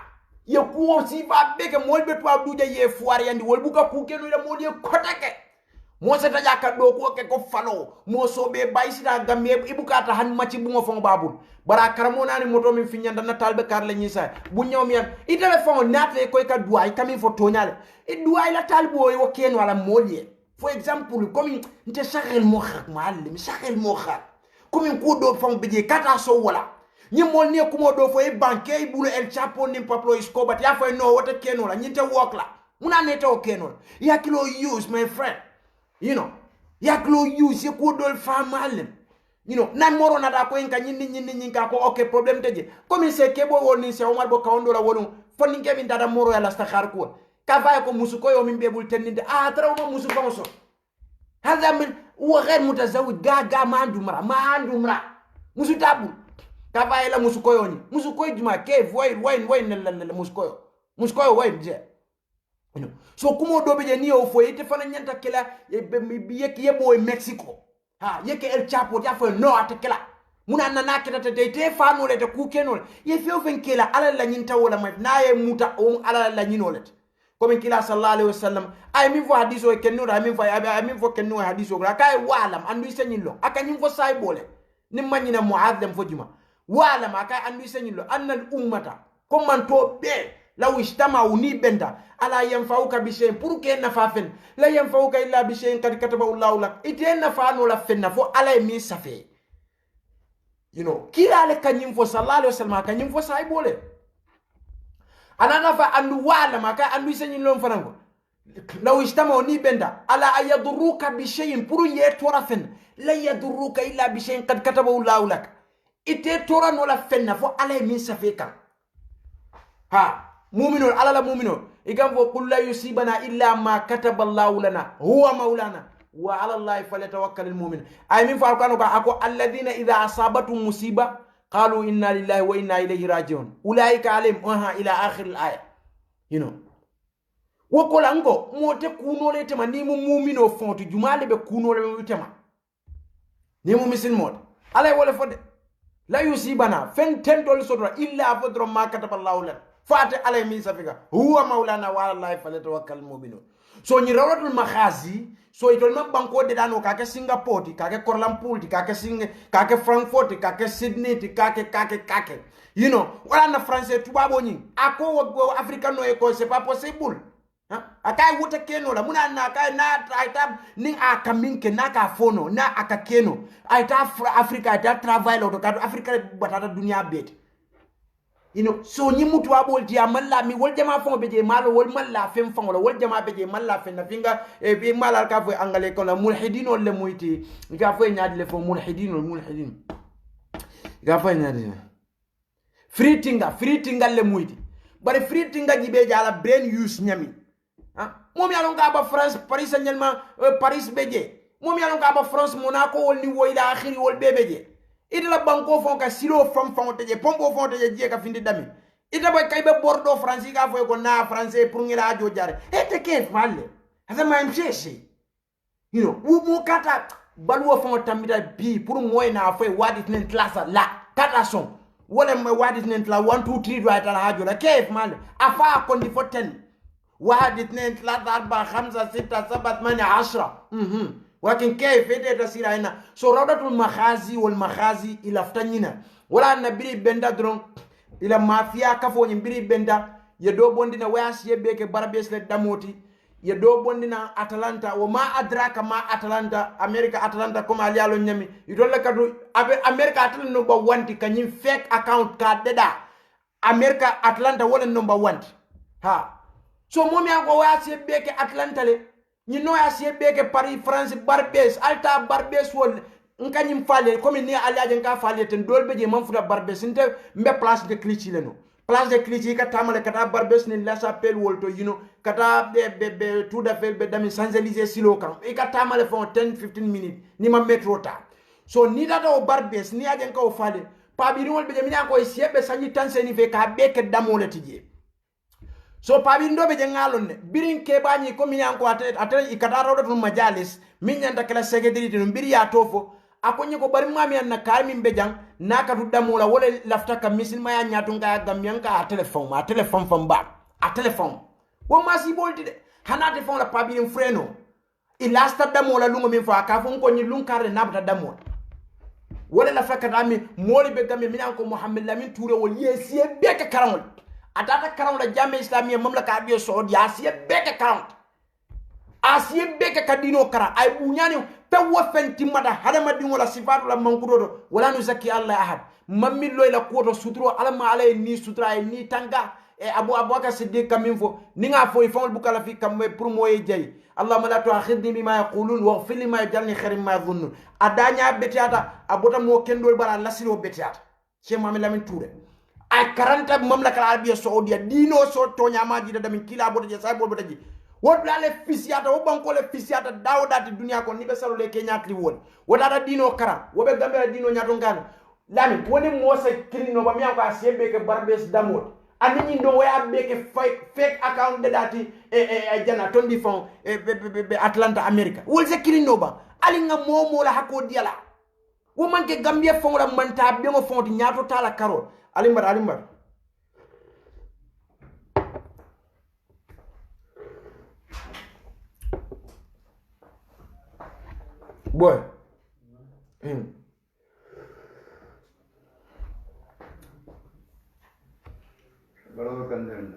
ye ko si ba beke mol be to aduja ye foire yandi wol buka ku kenu le mol ye kotake mo se taja ka do ko ke ko falo mo so be baysida gamme ibukata han maci bu ngo fon babul bara karamo nani moto min finyanda na talbe kar la nyisa bu ñom yan i telephone nate koy ka duay kami fo tonyale e duay la talbo yo ken wala molye for example comme nte saxel mo xak maalim saxel mo xak comme ko do fon beje kata so wala ñi mol ne ko mo do fo e banque e bulu el chapo ni Pablo Escobar ya fo no wata ken wala ñi te wok la muna ne to ken wala ya kilo use my friend you know ya kilo use ye ko do fa maalim you know nan moro na da ko en ka nyindi ka ko okay problem teje comme c'est kebo woni se Omar bo kawndo la wonu fonni ke min dada moro ya la stakhar ko ka fay ko musu ko yo min bebul teninde tra mo musu fonso hada min wa ghair mutazawid ga ma andumra musu tabu ka fay la musu ko yo ni musu ko juma ke voy la musu ko yo way je you know so kumo do be je ni o fo ite fana nyanta kala ye boy Mexico ha yeke el chapo ya fo no atekela muna nana kita te fa no le te ku kenol ye fio fen kela ala la nyinta wala ma naye muta o ala la nyinolet comme kila sallallahu alaihi wasallam ay min fo hadiso e kenno da min fo kenno hadiso gra kay walam andu senyilo aka nyim fo say bole nim manyina muadlam fo juma walam aka andu senyilo annal ummata comme man to be law ijtama'u ni benda ala yanfa'uka bi shay'in pour que nafafen la yanfa'uka illa bi shay'in qad katabahu Allahu lak ite nafanu la fenna fo ala mi safe you know kila le kanyim fo sallallahu alaihi wasallam kanyim fo say bole ana nafa andu wala maka andu senyin lon fanango law ijtama'u ni benda ala ayadruka bi shay'in pour ye torafen la yadruka illa bi shay'in qad katabahu Allahu lak ite torano la fenna fo ala mi safe kan ha mu'minun ala la mu'minun igam fo qul la yusibana illa ma kataba Allahu lana huwa maulana wa ala Allahi falyatawakkalul mu'min ay min fa ko ako alladhina idha asabatu musiba qalu inna lillahi wa inna ilayhi raji'un ulaika alayhim ila akhir al-aya you know woko lango mote kuno le tema ni mu mu'mino fontu jumale be kuno le tema ni mu misil mod alay wala fode la yusibana fen tentol sodra illa fadra ma kataba Allahu lana fate alay min safika huwa maulana wa ala Allahi falyatawakkalul mu'minun so ni rawatul makhazi so itol ma banko de dano kake Singapore ti kake Kuala Lumpur ti kake Frankfurt ti kake Sydney ti kake you know wala na français tubabo nyi ako wo africain no ko c'est pas possible hein akai wuta keno la muna na kai na aita ni akaminke na ka fono na akakeno aita Africa aita travail lo ka Africa batata dunia bet you know so ni mutu abol dia malla mi wol jama fon beje malo wol malla fem fon wol jama beje malla fen na finga e bi malal ka fo angale ko la mulhidin le muyti ga fo nyaadi le fo mulhidin ga fo nyaadi free tinga le muyti bari free tinga jibe jala brain use nyami ha mom yalon ka ba France Paris Saint-Germain Paris beje mom yalon ka ba France Monaco wol ni woyla akhiri wol bebeje idela banko fon ka silo fam teje pombo fon teje je ka findi dami ida boy kay be Bordeaux France ga foy ko na français pour ngira ajo jare ete ke falle asa ma mcheshi you know wu mo kata balwo fon tamida bi pour moy na foy wadit nen classe la kata son wala me wadit nen la 1 2 3 do ata ajo la ke mal afa ko ndi fo 10 wadit nen 3 4 5 6 7 8 10 ولكن كيف يدي تسير هنا سو روضة المخازي والمخازي إلى فتنينا ولا نبري بندا درون ila mafia kafo nyimbiri benda ye do bondina wayas ye beke barbes le damoti ye do bondina Atalanta wa ma adraka ma Atalanta America Atalanta comme alialo nyami idolle kadu America Atalanta no ba wanti kanyim fake account ka deda America Atlanta wala number 1 ha so momi anko wayas ye beke Atlanta le ni no yas ye beke Paris France Barbès alta Barbès wol nkanyim fale comme ni aliaje nka fale ten dolbe je man fuda Barbès nte mbe place de Clichy le no place de Clichy ka tamale kata Barbès ni la chapelle wolto kata be tout d'affaire be dami Champs-Élysées silo kan e ka tamale fon 10-15 minutes ni ma metro ta so ni data o Barbès ni aje nka o fale pabiri wol be je mi ko siebe sanyi tanseni fe ka beke damole tije so pabiri ndo be je ngalonne birin ke bañi ko mi yanko ate ikata rawdo dum majalis min nyanda kala secretary no biri ya tofo akonye ko bari mami an nakay min be jang naka tu damola wala lafta ka misil maya nyatu nga gamyan ka a telephone fam ba a telephone wo masi bolti de hanate fon la pabiri freno ilasta damola lungo min fa ka fon ko ni lunkare nabata damola wala lafta ka dami moli be gammi min ko Mohamed Lamine Touré wol yesi beke karamol atata karamol jamme islamiyya mamlaka abiyo saudi asiye beke karamol asiye beke kadino kara ay bunyani tawa fenti mada hadama dingo la sifatu la mankudo wala nu zaki Allah ahad mammi loy la koto sutro alama alay ni sutra ni tanga e abu abaka siddiq kaminfo ninga fo ifon bukala fi kam pour moye jey allahumma la tu'akhidni bima yaqulun waghfir li ma yajalni khairan ma dhunnu adanya betiata abota mo kendol bara lasilo betiata che Mohamed Lamine Touré ay 40 mamlaka arabia saudia dino so to nyamaji da min kila abota je say bol botaji wodla le fisiata wo banko le fisiata dawdati dunia ko ni be salo le kenyatli won wodata dino kara wobe gambela dino nyato ngana lami woni mo se kirino ba mi ko asiebe ke Barbès damot ani ni ndo waya beke fake account de dati jana tondi fon be Atlanta America wol se kirino ba ali nga momo la hako diala wo manke gambia fon la manta be ngo fon di nyato tala karo alimbar boy baro kan den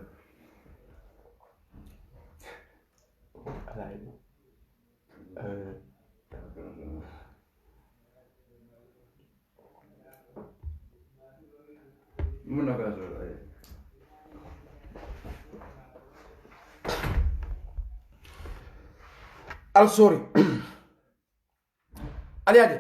muna ka so al sorry aliade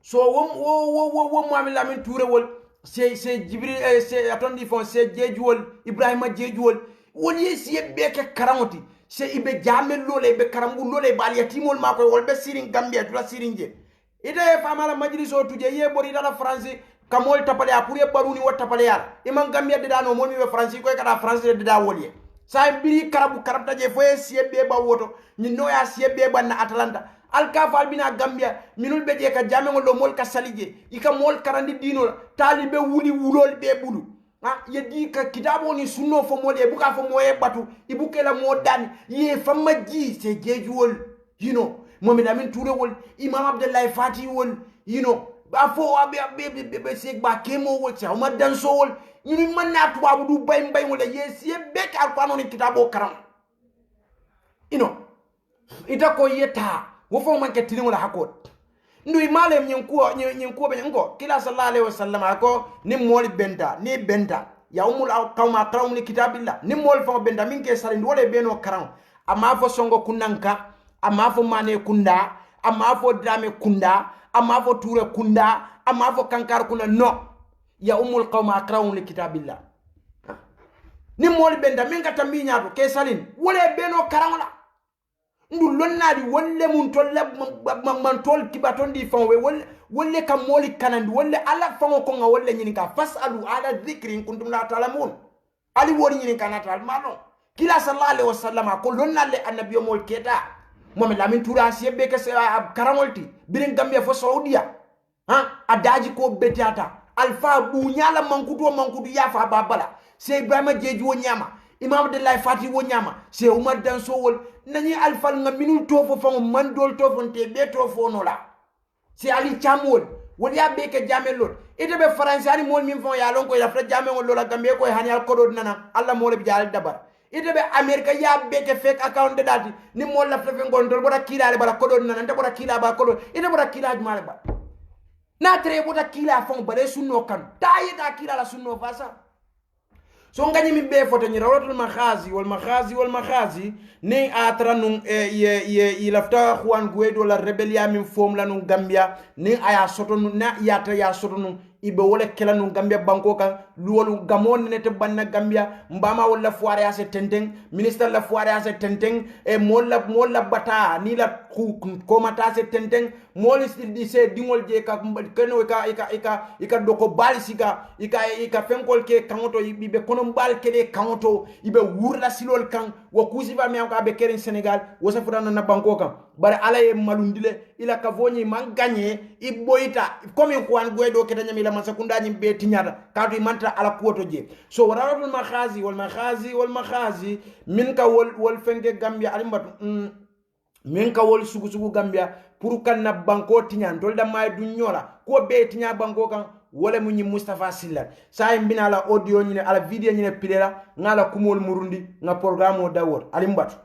so wo Mohamed Lamine Touré wol c'est Jibril c'est atondi fon c'est Jejuwol Ibrahima Jejuwol wol yesi beke karamoti c'est ibe jamel lole be karambu lole bal yatimol makoy wol be sirin Gambia dula sirinje ide famala majlis o tuje ye bori dala France kamol tapale pour ye baruni wo tapale yar imam Gambia de dano mo mi be France koy kada France de da wolye sa biri karabu karabta je foye siebe ba woto ni noya siebe ba na Atalanta alkafal bina Gambia minul be je ka jamengo lo mol ka salije ika mol karandi dino talibe wuli wulol be bulu ha yedi ka kitabo ni sunno fo mol e buka fo moye batu ibuke la mo dani ye famma ji se Jejuwol Mohamed Lamine Touré wol Imam Abdoulaye Fati wol afo be se ba kemo wol sa ma danso wol ni man na tubabu du bay wala yes ye bek alquran ni kitabo karam ita ko yeta wo fo man ke tilin wala hakot ndui malem nyenkuo be ngo kila sallallahu alaihi wasallam ako ni mol benta ni benta ya umul qawma qaram li kitabillah ni mol fo benta min ke sare wala beno karam amma fo songo kunanka amma fo mane kunda amma fo drame kunda amma fo Touré kunda amma fo kankar kuna no ya umul qawma aqra'u li kitabillah ni mol benda min gata mi nyaato ke salin wala beno karamla ndu lonnadi wolle mun tolle man tol kibaton di fon we wolle kam moli kanandi wolle ala fango ko nga wolle nyini ka fasalu ala dhikri kuntum la ta'lamun ali wori nyini kana tal mano kila sallallahu alaihi wasallam ko lonnalle annabiyo mol keta Mohamed Lamine Touré asiebe ke karamolti birin Gambia fo Saudia adaji ko betiata alfa bunyala mankudu yafa babala se Ibrahima Jeju wo nyama Imam Abdoulaye Fati wo nyama se Umar Danso wol nani alfa nga minul tofo fango mandol tofo te be tofo no la se Ali Chamwol wol ya beke jamelol ite be france ani mol min fon ya lon ko ya fra jame ngol lola gambia ko hani al kodo nana alla mo le bi jall dabar ite be america ya beke fake account de dati ni mol la fra fe ngol dol bota kila le bala kodo nana nte bota kila ba kodo ite bota kila jumale ba na tre bota kila fon bare sunno kan tayita kila la sunno fasa so ngani mi be foto ni rawatul makhazi ni atra nun ye lafta Juan Guaido la rebellia min fom la nun Gambia ni aya soto nun na yata ya soto nun ibe wala kela nun Gambia banko kan luwolu gamon ne te banna Gambia mbama wala foire ya se tenteng ministre la foire ya se tenteng e molla bata ni la ko mata se tenteng moli di se dingol je ka keno ka doko balisika ika fenkol ke kangoto ibe kono mbal kede kangoto ibe wurla silol kan wo kusiba mi ka be keren Senegal wo sa fudana na banko kan bare ala e malundile ila ka voni man gagné iboita comme Juan Guaido ke tanyami la masakunda nyi be tinyata kadu manta ala kuoto je so waratul makhazi min ka wol fenge Gambia alimbatu min ka wol sugu Gambia pour kan na banko tinyan tol da may du nyola ko be tinya banko kan wala mu nyi Mustafa Silla sa mbina la audio nyine ala video nyine pilela ngala kumol murundi nga programme o dawor alimbatu